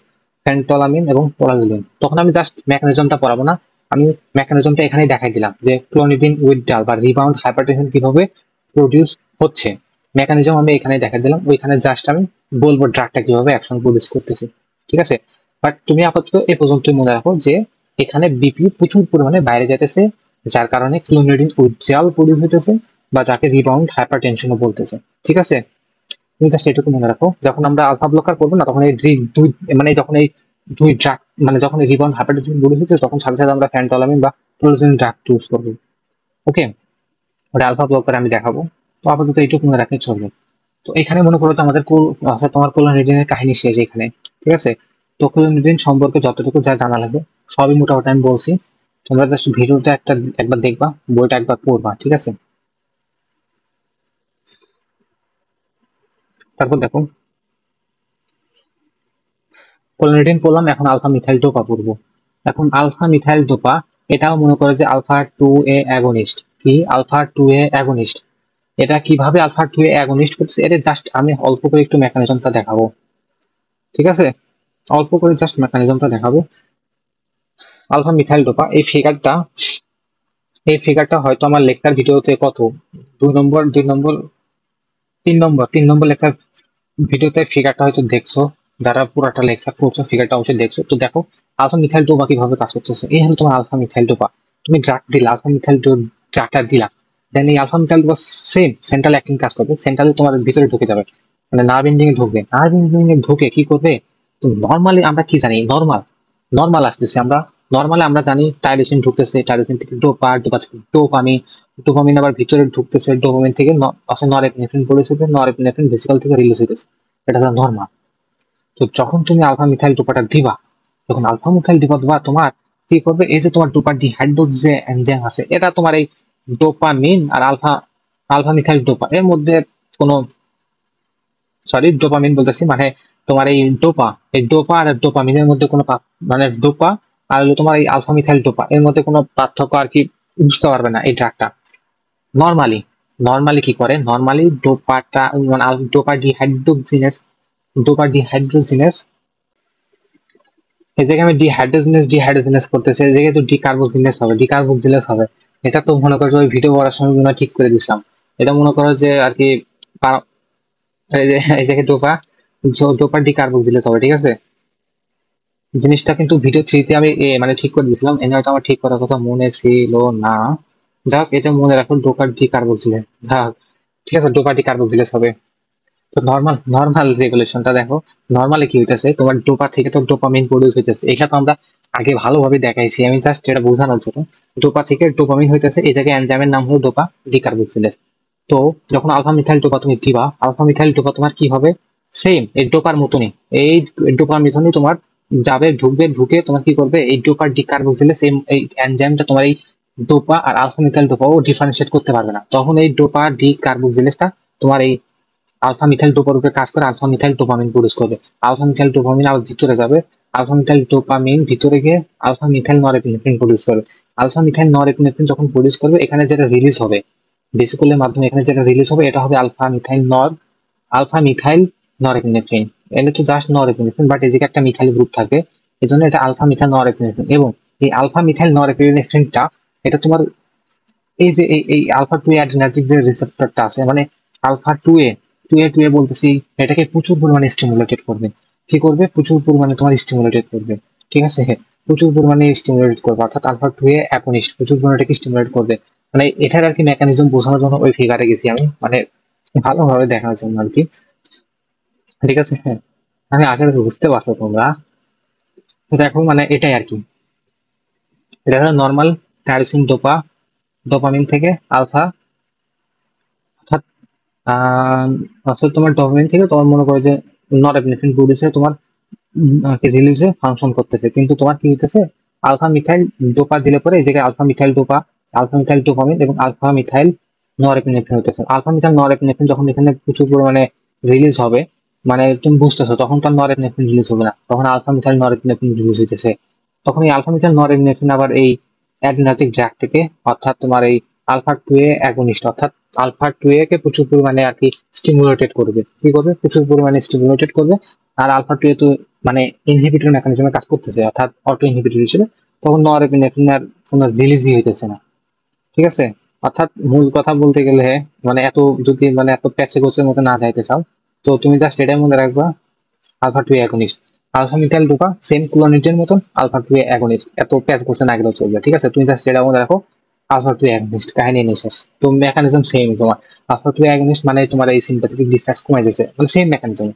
ফ্যানটলামিন এবং টলাজোলেন। তখন আমি জাস্ট মেকানিজমটা পড়াবো না, আমি মেকানিজমটা এখানেই দেখাই দিলাম যে ক্লোনিডিন উইথড্রল বা রিবাউন্ড হাইপারটেনশন কিভাবে প্রডিউস হচ্ছে। মেকানিজম আমি এখানে দেখা দিলাম, ওইখানে জাস্ট আমি বলবো ড্রাগটা কিভাবে অ্যাকশন প্রডিউস করতেছে। ঠিক আছে, বাট তুমি আপাতত এ পর্যন্তই মনে রাখো যে এখানে বিপি প্রচুর পরিমাণে বাইরে যেতেছে, যার কারণে ক্লোনিডিন উইথড্রল প্রডিউস হইতেছে, বা যাকে রিবাউন্ড হাইপারটেনশনও বলতেছে। ঠিক আছে, তুমি জাস্ট এটুকু মনে রাখো, যখন আমরা আলফা ব্লকার করবো না তখন এই দুই মানে যখন এই দুই ড্রাগ মানে যখন এই রিবাউন্ড হাইপারটেনশন প্রডিউস হচ্ছে তখন সাথে সাথে আমরা ফ্যানটলামিন বা ট্রোলোজেন ড্রাগ ইউজ করবো। ওকে, ওটা আলফা ব্লকার আমি দেখাবো। তো আপাতত এইটুকু মনে রাখলে চলবে। তো এখানে মনে করো তো আমাদের তোমার ক্লোনিডিনের কাহিনী শেষ এখানে। ঠিক আছে, তো ক্লোনিডিন সম্পর্কে যতটুকু যা জানা লাগবে সবই মোটামুটি আমি বলছি। তোমরা জাস্ট ভিডিওটা একবার দেখবা, বইটা একবার পড়বা। ঠিক আছে, তারপর দেখো ক্লোনিডিন পড়লাম, এখন আলফা মিথাইল ডোপা পড়বো। এখন আলফা মিথাইল ডোপা, এটাও মনে করো যে আলফা 2A অ্যাগোনিস্ট। কি আলফা 2A অ্যাগোনিস্ট? এটা কিভাবে আলফা 2A অ্যাগোনিস্ট করতেছে এটা জাস্ট আমি অল্প করে একটু মেকানিজমটা দেখাবো। ঠিক আছে, অল্প করে জাস্ট মেকানিজমটা দেখাবো। আলফা মিথাইল ডোপা এই ফিগারটা হয়তো আমার লেকচার ভিডিওতে কত 2 নম্বর 3 নম্বর লেকচার ভিডিওতে ফিগারটা হয়তো দেখছো। যারা পুরাটা লেকচার পড়ছো ফিগারটা অবশ্যই দেখছো। তো দেখো আলফা মিথাইল ডোপা কিভাবে কাজ করতেছে। এই হলো তোমার আলফা মিথাইল ডোপা। তুমি ড্রাগ দিলা, আলফা মিথাইল ড্রাগটা দিলা, দেন এই alpha methyl dopa same central acting কাজ করবে, সেন্ট্রালে তোমার ভিতরে ঢুকে যাবে, মানে নার্ভ এন্ডিং এ ঢুকবে। নার্ভ এন্ডিং এ ঢুকে কি করবে, তো নর্মালি আমরা কি জানি, নর্মাল আসতেছে, নর্মালি আমরা জানি টাইরোসিন ঢুকতেছে, টাইরোসিন থেকে ডোপা থেকে ডোপামিন, ডোপামিন আবার ভিতরে ঢুকতেছে, ডোপামিন থেকে নরএপিনেফ্রিন প্রডিউস হচ্ছে, নরএপিনেফ্রিন ভেসিকল থেকে রিলিজ হইতেছে। এটা হলো নর্মাল। তো যখন তুমি আলফা মিথাইল ডোপাটা দিবা, যখন আলফা মিথাইল ডোপা দিবা তোমার কি করবে, এই যে তোমার ডোপা ডিহাইড্রোজ যে এনজাইম আছে, এটা তোমার এই ডোপামিন আর আলফা আলফা মিথাইল ডোপা এর মধ্যে কোনো, সরি ডোপামিন বলতেছি মানে তোমার এই ডোপা আর ডোপামিনের মধ্যে কোনো মানে ডোপা আর হলো তোমার এই আলফা মিথাইল ডোপা এর মধ্যে কোনো পার্থক্য আর কি বুঝতে পারবে না এই ড্রাগটা। নর্মালি নর্মালি কি করে, নর্মালি ডোপাটা মানে ডোপা ডিহাইড্রোজিনেস এই জায়গায় আমি ডিহাইড্রোজিনেস করতেছি, এই জায়গায় তো ডিকার্বোজিনেস হবে। এটা তো মনে করো যে ওই ভিডিও করার সময় মনে হয় ঠিক করে দিছিলাম। এটা মনে করো যে আর কি এই জায়গায় ডোপা ডিকার্বোজিনেস হবে। ঠিক আছে, জিনিসটা কিন্তু ভিডিও থ্রিতে আমি মানে ঠিক করে দিয়েছিলাম, এনে হয়তো আমার ঠিক করার কথা মনে ছিল না। যাক, এটা মনে রাখুন ডোপা ডিকার্বোজিনেস। যাক, ঠিক আছে, ডোপা ডিকার্বোজিনেস হবে। তো নর্মাল রেগুলেশনটা দেখো, নর্মালি কি হইতেছে, তোমার ডোপা থেকে তো ডোপামিন প্রডিউস হইতেছে, এটা তো আমরা আগে ভালোভাবে দেখাইছি, আমি জাস্ট এটা বোঝানোর জন্য। ডোপা থেকে ডোপামিন হইতেছে, এই জায়গায় এনজাইমের নাম হলো ডোপা ডিকার্বোক্সিলেজ। তো যখন আলফা মিথাইল ডোপা তুমি দিবা, আলফা মিথাইল ডোপা তোমার কি হবে, সেম এই ডোপার মতনই, এই ডোপার মতনই তোমার যাবে, ঢুকে তোমার কি করবে, এই ডোপার ডিকার্বোক্সিলেজ সেম এই এনজাইমটা তোমার এই ডোপা আর আলফা মিথাইল ডোপাও ডিফারেন্সিয়েট করতে পারবে না, তখন এই ডোপা ডিকার্বোক্সিলেজটা তোমার এই আলফা মিথাইল ডোপার উপরে কাজ করে আলফা মিথাইল ডোপামিন প্রডিউস করবে। আলফা মিথাইল ডোপামিন আবার ভিতরে যাবে, আলফা মিথাইল ডোপামিন ভিতরে গিয়ে আলফা মিথাইল নরএপিনেফ্রিন প্রডিউস করবে। আলফা মিথাইল নরএপিনেফ্রিন যখন প্রডিউস করবে, এখানে যেটা রিলিজ হবে ভেসিকলের মাধ্যমে, এখানে যেটা রিলিজ হবে এটা হবে আলফা মিথাইল নরএপিনেফ্রিন। এটা তো জাস্ট নরএপিনেফ্রিন, বাট এদিকে একটা মিথাইল গ্রুপ থাকবে, এই জন্য এটা আলফা মিথাইল নরএপিনেফ্রিন। এবং এই আলফা মিথাইল নরএপিনেফ্রিনটা এটা তোমার এই যে এই আলফা 2 অ্যাড্রিনার্জিক যে রিসেপ্টরটা আছে, মানে আলফা 2 এ বলতেছি, এটাকে প্রচুর পরিমাণে স্টিমুলেটেড করবে। কি করবে, প্রচুর পরিমাণে তোমার স্টিমুলেটেড করবে। ঠিক আছে, প্রচুর পরিমাণে স্টিমুলেট করবে, অর্থাৎ আলফা 2 অ্যাগনিস্ট প্রচুর পরিমাণে এটাকে স্টিমুলেট করবে। মানে এটার আর কি মেকানিজম বোঝানোর জন্য ওই ফিগারে গেছি আমি, মানে ভালোভাবে দেখানোর জন্য আর কি। ঠিক আছে, হ্যাঁ, আমি আশা করি বুঝতে পারছো তোমরা। তো দেখো মানে এটাই আর কি। এটা হলো নর্মাল টাইরোসিন ডোপামিন থেকে আলফা, অর্থাৎ আসলে তোমার ডোপামিন থেকে তোমার মনে করো যে নরএপিনেফ্রিন প্রডিউসে তোমার রিলিজে ফাংশন করতেছে, কিন্তু তোমার কি হইতেছে আলফা মিথাইল ডোপা দিলে পরে এই জায়গায় আলফা মিথাইল ডোপামিন এবং আলফা মিথাইল নরএপিনেফ্রিন হইতেছে। আলফা মিথাইল নরএপিনেফ্রিন যখন এখানে প্রচুর পরিমাণে রিলিজ হবে, মানে তুমি বুঝতেছো তখন তো নরএপিনেফ্রিন রিলিজ হবে না, তখন আলফা মিথাইল নরএপিনেফ্রিন রিলিজ হইতেছে। তখন এই আলফা মিথাইল নরএপিনেফ্রিন আবার এই অ্যাড্রিনার্জিক ড্রাগ থেকে, অর্থাৎ তোমার এই আলফা টু এ অ্যাগনিস্ট, অর্থাৎ আলফা টু এ কে প্রচুর পরিমাণে আর কি স্টিমুলেটেড করবে, কি করবে প্রচুর পরিমাণে স্টিমুলেটেড করবে। আর আলফা টু এ তো মানে ইনহিবিটর মেকানিজমে কাজ করতেছে, অর্থাৎ অটো ইনহিবিটর হিসেবে, তখন নরএপিনেফ্রিন আর কোনো রিলিজই হইতেছে না। ঠিক আছে, অর্থাৎ মূল কথা বলতে গেলে মানে এত যদি মানে এত প্যাচে গোছের মতো না যাইতে চাও, তো তুমি জাস্ট এটাই মনে রাখবা alpha two agonist, alpha methyl dopa same ক্লোনিডের মতন আলফা টু অ্যাগনিস্ট, এত প্যাচ গোছে না গেলেও চলবে। ঠিক আছে, তুমি জাস্ট এটা মনে রাখো আলফা টু অ্যাগনিস্ট, কাহিনী নিয়ে শেষ। তো মেকানিজম সেম তোমার, আলফা টু অ্যাগনিস্ট মানে তোমার এই সিম্প্যাথেটিক ডিসচার্জ কমাই দিয়েছে, মানে সেম মেকানিজম।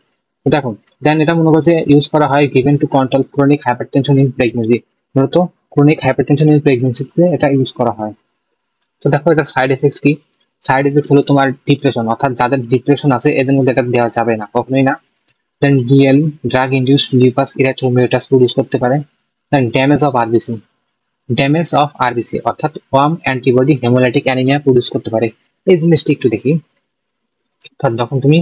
দেখো দেন এটা মনে করছে ইউজ করা হয় given to control chronic hypertension in pregnancy, মূলত ক্রনিক হাইপারটেনশন ইন প্রেগনেন্সিতে এটা ইউজ করা হয়। তো দেখো এটা সাইড এফেক্টস কি, সাইড এফেক্টস হলো তোমার ডিপ্রেশন, অর্থাৎ যাদের ডিপ্রেশন আছে এদের মধ্যে এটা দেওয়া যাবে না, কখনোই না। Then DL drug induced lupus erythematosus produce করতে পারে। দেন ড্যামেজ অফ আরবিসি অর্থাৎ warm antibody haemolytic anaemia produce করতে পারে। এই জিনিসটি একটু দেখি। অর্থাৎ যখন তুমি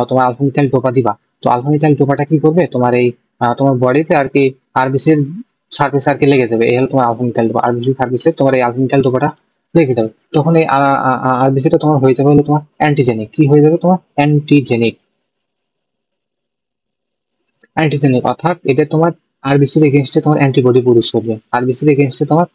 তোমার আলফা মিথাইল ডোপা দিবা, তো আলফা মিথাইল ডোপাটা কি করবে তোমার এই তোমার বডিতে আর কি আরবিসির সার্ফেস আর কি লেগে যাবে, এই হলো তোমার আলফা মিথাইল ডোপা, আরবিসি সার্ফেসে তোমার এই আলফা মিথাইল ডোপাটা লেগে যাবে। তখন এই আরবিসিটা তোমার হয়ে যাবে হলো তোমার অ্যান্টিজেনিক, কি হয়ে যাবে তোমার অ্যান্টিজেনিক, অর্থাৎ এটা তোমার আরবিসির এগেনস্টে তোমার অ্যান্টিবডি প্রডিউস করবে, আরবিসির এগেনস্টে তোমার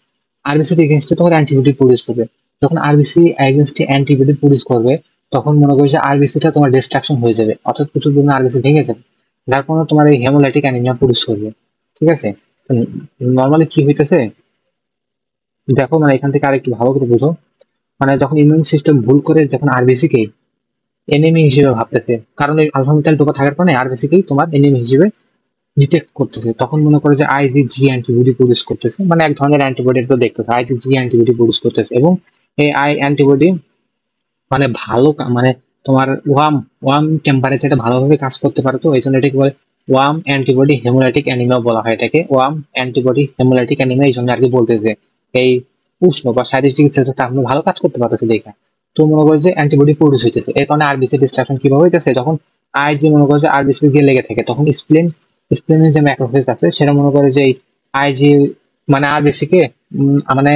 অ্যান্টিবডি প্রডিউস করবে। যখন আরবিসি এগেনস্টে অ্যান্টিবডি প্রডিউস করবে, তখন মনে করো যে আরবিসিটা তোমার ডিস্ট্রাকশন হয়ে যাবে, অর্থাৎ প্রচুর পরিমাণে আরবিসি ভেঙে যাবে, যার কারণে তোমার এই হেমোলাইটিক অ্যানিমিয়া প্রডিউস করবে। ঠিক আছে, নর্মালি কি হইতেছে দেখো, মানে এখান থেকে আরেকটু ভালো করে বুঝো। মানে যখন ইমিউন সিস্টেম ভুল করে যখন আরবিসি কে এনিমি হিসেবে ভাবতেছে, কারণ এই আলফা মিথাইল ডোপা থাকার কারণে আরবিসি কেই তোমার এনিমি হিসেবে ডিটেক্ট করতেছে, তখন মনে করে যে আইজিজি অ্যান্টিবডি প্রডিউস করতেছে, মানে এক ধরনের অ্যান্টিবডি তো দেখতেছে, আইজিজি অ্যান্টিবডি প্রডিউস করতেছে। এবং এই অ্যান্টিবডি মানে মানে তোমার ওয়ার্ম টেম্পারেচারে ভালোভাবে কাজ করতে পারে, তো এই জন্য এটাকে বলে ওয়ার্ম অ্যান্টিবডি হেমোলাইটিক অ্যানিমিয়া বলা হয়, এটাকে ওয়ার্ম অ্যান্টিবডি হেমোলাইটিক অ্যানিমিয়া এই জন্য আর কি বলতেছে। এই উষ্ণ বা 37°C তাপমাত্রা ভালো কাজ করতে পারতেছে দেখে, তো মনে করে যে অ্যান্টিবডি প্রডিউস হইতেছে। এর কারণে আরবিসি ডিস্ট্রাকশন কিভাবে হইতেছে, যখন আইজি মনে করে যে আরবিসি দিয়ে লেগে থাকে, তখন স্প্লিনের যে ম্যাক্রোফেজ আছে সেটা মনে করে যে আইজি মানে আরবিসি কে মানে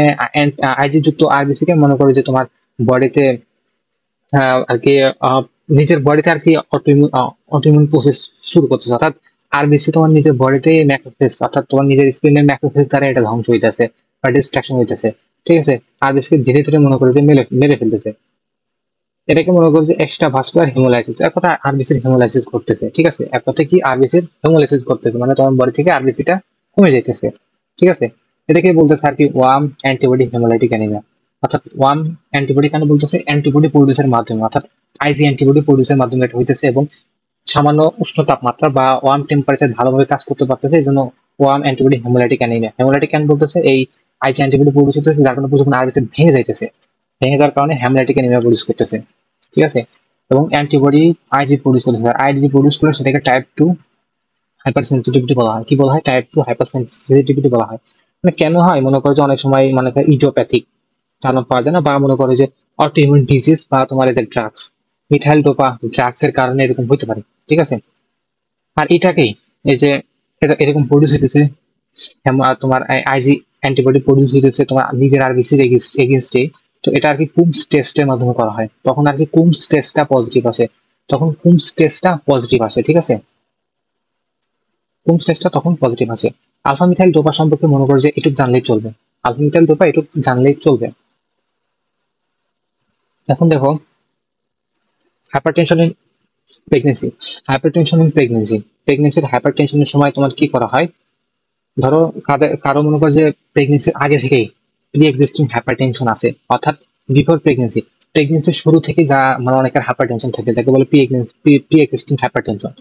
আইজি যুক্ত আরবিসি কে মনে করে যে তোমার বডিতে আর কি নিজের বডিতে আর কি অটোইমিউন প্রসেস শুরু করতেছে, অর্থাৎ আরবিসি তোমার নিজের বডিতে ম্যাক্রোফেজ, অর্থাৎ তোমার নিজের স্প্লিনের ম্যাক্রোফেজ দ্বারা এটা ধ্বংস হইতেছে বা ডিস্ট্রাকশন হইতেছে। ঠিক আছে, আরবিসি কে ধীরে ধীরে মনে করে যে মেরে ফেলতেছে, এটাকে মনে করো যে এক্সট্রা ভাস্কুলার হেমোলাইসিস, এক কথা আরবিসির হেমোলাইসিস করতেছে। ঠিক আছে, এক কথা কি আরবিসির হেমোলাইসিস করতেছে, মানে তোমার বডি থেকে আরবিসিটা কমে যাইতেছে। ঠিক আছে, এটাকে বলতেছে আর কি ওয়ার্ম অ্যান্টিবডি হেমোলাইটিক অ্যানিমিয়া। অর্থাৎ ওয়ার্ম অ্যান্টিবডি কেন বলতেছে, অ্যান্টিবডি প্রডিউসের মাধ্যমে, অর্থাৎ আইজি অ্যান্টিবডি প্রডিউসের মাধ্যমে এটা হইতেছে, এবং সামান্য উষ্ণ তাপমাত্রা বা ওয়ার্ম টেম্পারেচার ভালোভাবে কাজ করতে পারতেছে, এই জন্য worm antibody haemolytic anaemia. Haemolytic কেন বলতেছে, এই আইজি অ্যান্টিবডি প্রডিউস হইতেছে, যার কারণে প্রচুর আরবিসি ভেঙে যাইতেছে, ভেঙে যাওয়ার কারণে হেমোলাইটিক অ্যানিমিয়া প্রডিউস করতেছে। ঠিক আছে, এবং অ্যান্টিবডি আইজি প্রডিউস করতেছে, আর আইজি প্রডিউস করলে সেটাকে টাইপ 2 হাইপার সেন্সিটিভিটি বলা হয়। কি বলা হয়, টাইপ 2 হাইপার সেন্সিটিভিটি বলা হয়। মানে কেন হয়, মনে করো যে অনেক সময় মনে করে ইডিওপ্যাথিক কারণ পাওয়া যায় না, বা মনে করো যে অটো ইমিউন ডিজিজ বা তোমার এদের ড্রাগস, মিথাইল ডোপা ড্রাগস এর কারণে এরকম হতে পারে। ঠিক আছে, আর এটাকেই এই যে এটা এরকম প্রডিউস হইতেছে, তোমার আইজি অ্যান্টিবডি প্রডিউস হইতেছে তোমার নিজের আরবিসির এগেনস্টে, তো এটা আর কি কুমস টেস্টের মাধ্যমে করা হয়, তখন আর কি কুমস টেস্টটা পজিটিভ আসে, ঠিক আছে, কুমস টেস্টটা তখন পজিটিভ আসে। আলফা মিথাইল ডোপা সম্পর্কে মনে করো যে এটুক জানলেই চলবে, আলফা মিথাইল ডোপা এটুক জানলেই চলবে। এখন দেখো হাইপারটেনশন ইন প্রেগনেন্সি, প্রেগনেন্সির হাইপারটেনশনের সময় তোমার কি করা হয়, ধরো কারো মনে করো যে প্রেগনেন্সির আগে থেকেই প্রি এক্সিস্টিং হাইপারটেনশন আছে, অর্থাৎ বিফোর প্রেগনেন্সির শুরু থেকে যা মানে অনেকের হাইপারটেনশন থাকে তাকে বলে প্রি এক্সিস্টিং হাইপারটেনশন।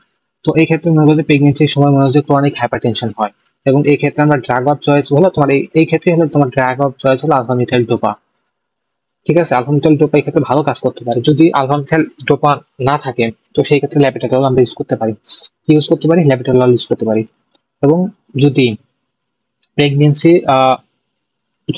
তো এই ক্ষেত্রে মনে করো যে প্রেগনেন্সির সময় মনে হচ্ছে ক্রনিক হাইপারটেনশন হয়, এবং এই ক্ষেত্রে আমরা ড্রাগ অফ চয়েস হলো তোমার এই ক্ষেত্রে হলো তোমার ড্রাগ অফ চয়েস হলো আলফা মিথাইল ডোপা। ঠিক আছে, আলফা মিথাইল ডোপা এই ক্ষেত্রে ভালো কাজ করতে পারে। যদি আলফা মিথাইল ডোপা না থাকে তো সেই ক্ষেত্রে ল্যাবেটালল আমরা ইউজ করতে পারি। কি ইউজ করতে পারি? ল্যাবেটালল ইউজ করতে পারি। এবং যদি প্রেগনেন্সি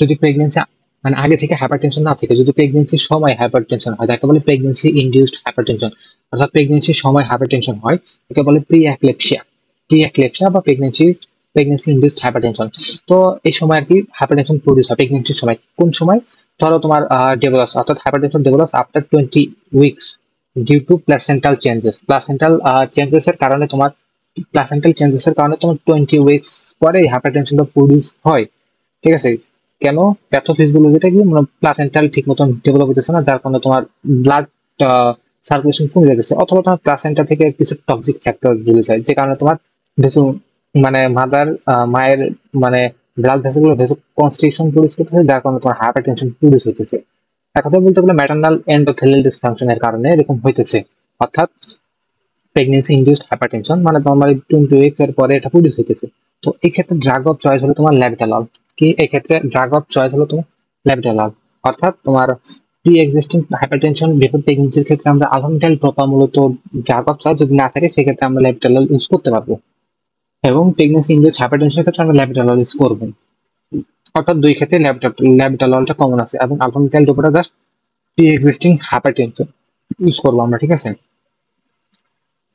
যদি প্রেগনেন্সি মানে আগে থেকে হাইপারটেনশন না থাকে, যদি প্রেগনেন্সির সময় হাইপারটেনশন হয় তাকে বলে প্রেগনেন্সি ইনডিউসড হাইপারটেনশন। অর্থাৎ প্রেগনেন্সির সময় হাইপারটেনশন হয় তাকে বলে প্রি অ্যাক্লেপসিয়া বা প্রেগনেন্সি ইনডিউসড হাইপারটেনশন। তো এই সময় আর কি হাইপারটেনশন প্রডিউস হয় প্রেগনেন্সির সময়। কোন সময়? ধরো তোমার ডেভেলপস, অর্থাৎ hypertension develops after 20 weeks due to placental changes এর কারণে তোমার 20 উইকস পরে হাইপারটেনশনটা প্রডিউস হয়। ঠিক আছে, কেন? প্যাথোফিজিওলজিটা কি মানে প্লাসেন্টাল ঠিক মতন ডেভেলপ হতেছে না, যার কারণে তোমার ব্লাড সার্কুলেশন কমে যাচ্ছে, অথবা তোমার প্লাসেন্টা থেকে কিছু টক্সিক ফ্যাক্টর রিলিজ হয়, যে কারণে তোমার ভেসো মানে মায়ের মানে ব্লাড ভেসেলগুলো কনস্ট্রিকশন প্রডিউস করতে হয়, যার কারণে তোমার হাইপারটেনশন প্রডিউস হইতেছে। এক কথা বলতে গেলে ম্যাটারনাল এন্ডোথেলিয়াল ডিসফাংশনের কারণে এরকম হইতেছে। অর্থাৎ প্রেগনেন্সি ইনডিউসড হাইপারটেনশন মানে তোমার 20 উইকস এর পরে এটা প্রডিউস হইতেছে। তো এই ক্ষেত্রে ড্রাগ অফ চয়েস হলো তোমার ল্যাবেটালল। কি এই ক্ষেত্রে ড্রাগ অফ চয়েস হলো তোমার ল্যাবেটালল। অর্থাৎ তোমার প্রি এক্সিস্টিং হাইপারটেনশন বিফোর প্রেগনেন্সির ক্ষেত্রে আমরা আলফামিথাইল ডোপা মূলত ড্রাগ অফ চয়েস যদি না থাকে সেক্ষেত্রে আমরা ল্যাবেটালল ইউজ করতে পারবো, এবং প্রেগনেন্সি ইনডিউসড হাইপারটেনশনের ক্ষেত্রে আমরা ল্যাবেটালল ইউজ করবো। অর্থাৎ দুই ক্ষেত্রে ল্যাবেটাললটা কমন আছে, এবং আলফামিথাইল ডোপাটা just pre existing hypertension use করবো আমরা। ঠিক আছে,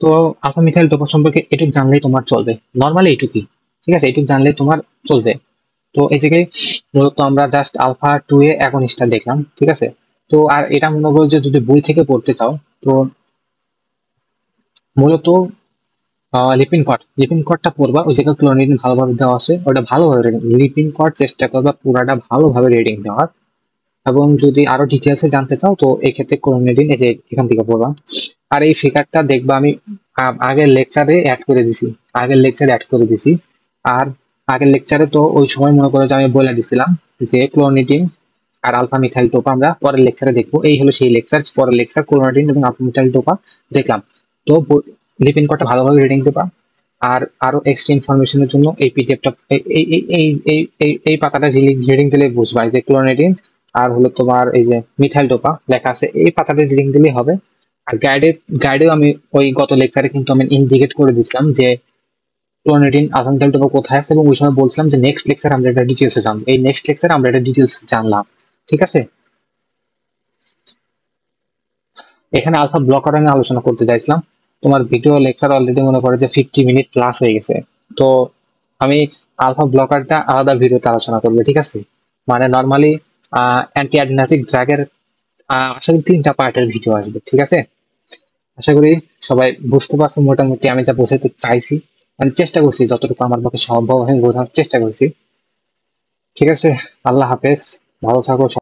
তো আলফা মিথাইল ডোপা সম্পর্কে এটুক জানলেই তোমার চলবে, নর্মালি এইটুকুই। ঠিক আছে, এটুক জানলেই তোমার চলবে। তো এই জায়গায় মূলত আমরা জাস্ট আলফা 2 এ অ্যাগনিস্টটা দেখলাম। ঠিক আছে, তো আর এটা মনে করো যে যদি বই থেকে পড়তে চাও তো মূলত লিপিন কটটা পড়বা, ওই জায়গায় ক্লোরিন ভালোভাবে দেওয়া আছে, ওটা ভালোভাবে লিপিন কট চেষ্টা করবা পুরাটা ভালোভাবে রিডিং দেওয়ার। এবং যদি আরো ডিটেলসে জানতে চাও তো এই ক্ষেত্রে ক্লোরিনেডিন এই যে এখান থেকে পড়বা। আর এই ফিগারটা দেখবা আমি আগের লেকচারে অ্যাড করে দিছি। আর আগের লেকচারে তো ওই সময় মনে করো যে আমি বলে দিছিলাম যে ক্লোরিনেডিন আর আলফা মিথাইল টোপা আমরা পরের লেকচারে দেখবো। এই হলো সেই লেকচার, পরের লেকচার ক্লোরিনেডিন এবং আলফা মিথাইল টোপা দেখলাম। তো লিপিন কটটা ভালোভাবে রিডিং দেবা। আর আরো এক্সট্রা ইনফরমেশনের জন্য এই পিডিএফটা এই এই এই এই এই এই- এই পাতাটা রিডিং দিলে বুঝবা যে ক্লোরিনেডিন আর হলো তোমার এই যে মিথাইল ডোপা লেখা আছে, এই পাতাটা রিডিং দিলেই হবে। আর গাইডেও আমি ওই গত লেকচারে কিন্তু আমি ইন্ডিকেট করে দিছিলাম যে ক্লোরিনেডিন আলফা মিথাইল ডোপা কোথায় আছে, এবং ওই সময় বলছিলাম যে নেক্সট লেকচার আমরা এটা ডিটেলসে জানবো। এই নেক্সট লেকচারে আমরা এটা ডিটেলস জানলাম। ঠিক আছে, এখানে আলফা ব্লকার আমি আলোচনা করতে চাইছিলাম। তোমার ভিডিও লেকচার অলরেডি মনে করে যে 50 মিনিট প্লাস হয়ে গেছে। তো আমি আলফা ব্লকারটা আলাদা ভিডিওতে আলোচনা করবো। ঠিক আছে, মানে নর্মালি অ্যান্টি অ্যাডনাসিক ড্রাগের আশা করি 3টা পার্টের ভিডিও আসবে। ঠিক আছে, আশা করি সবাই বুঝতে পারছো মোটামুটি আমি যা বোঝাতে চাইছি। আমি চেষ্টা করছি যতটুকু আমার পক্ষে সম্ভব আমি বোঝানোর চেষ্টা করছি। ঠিক আছে, আল্লাহ হাফেজ, ভালো থাকো।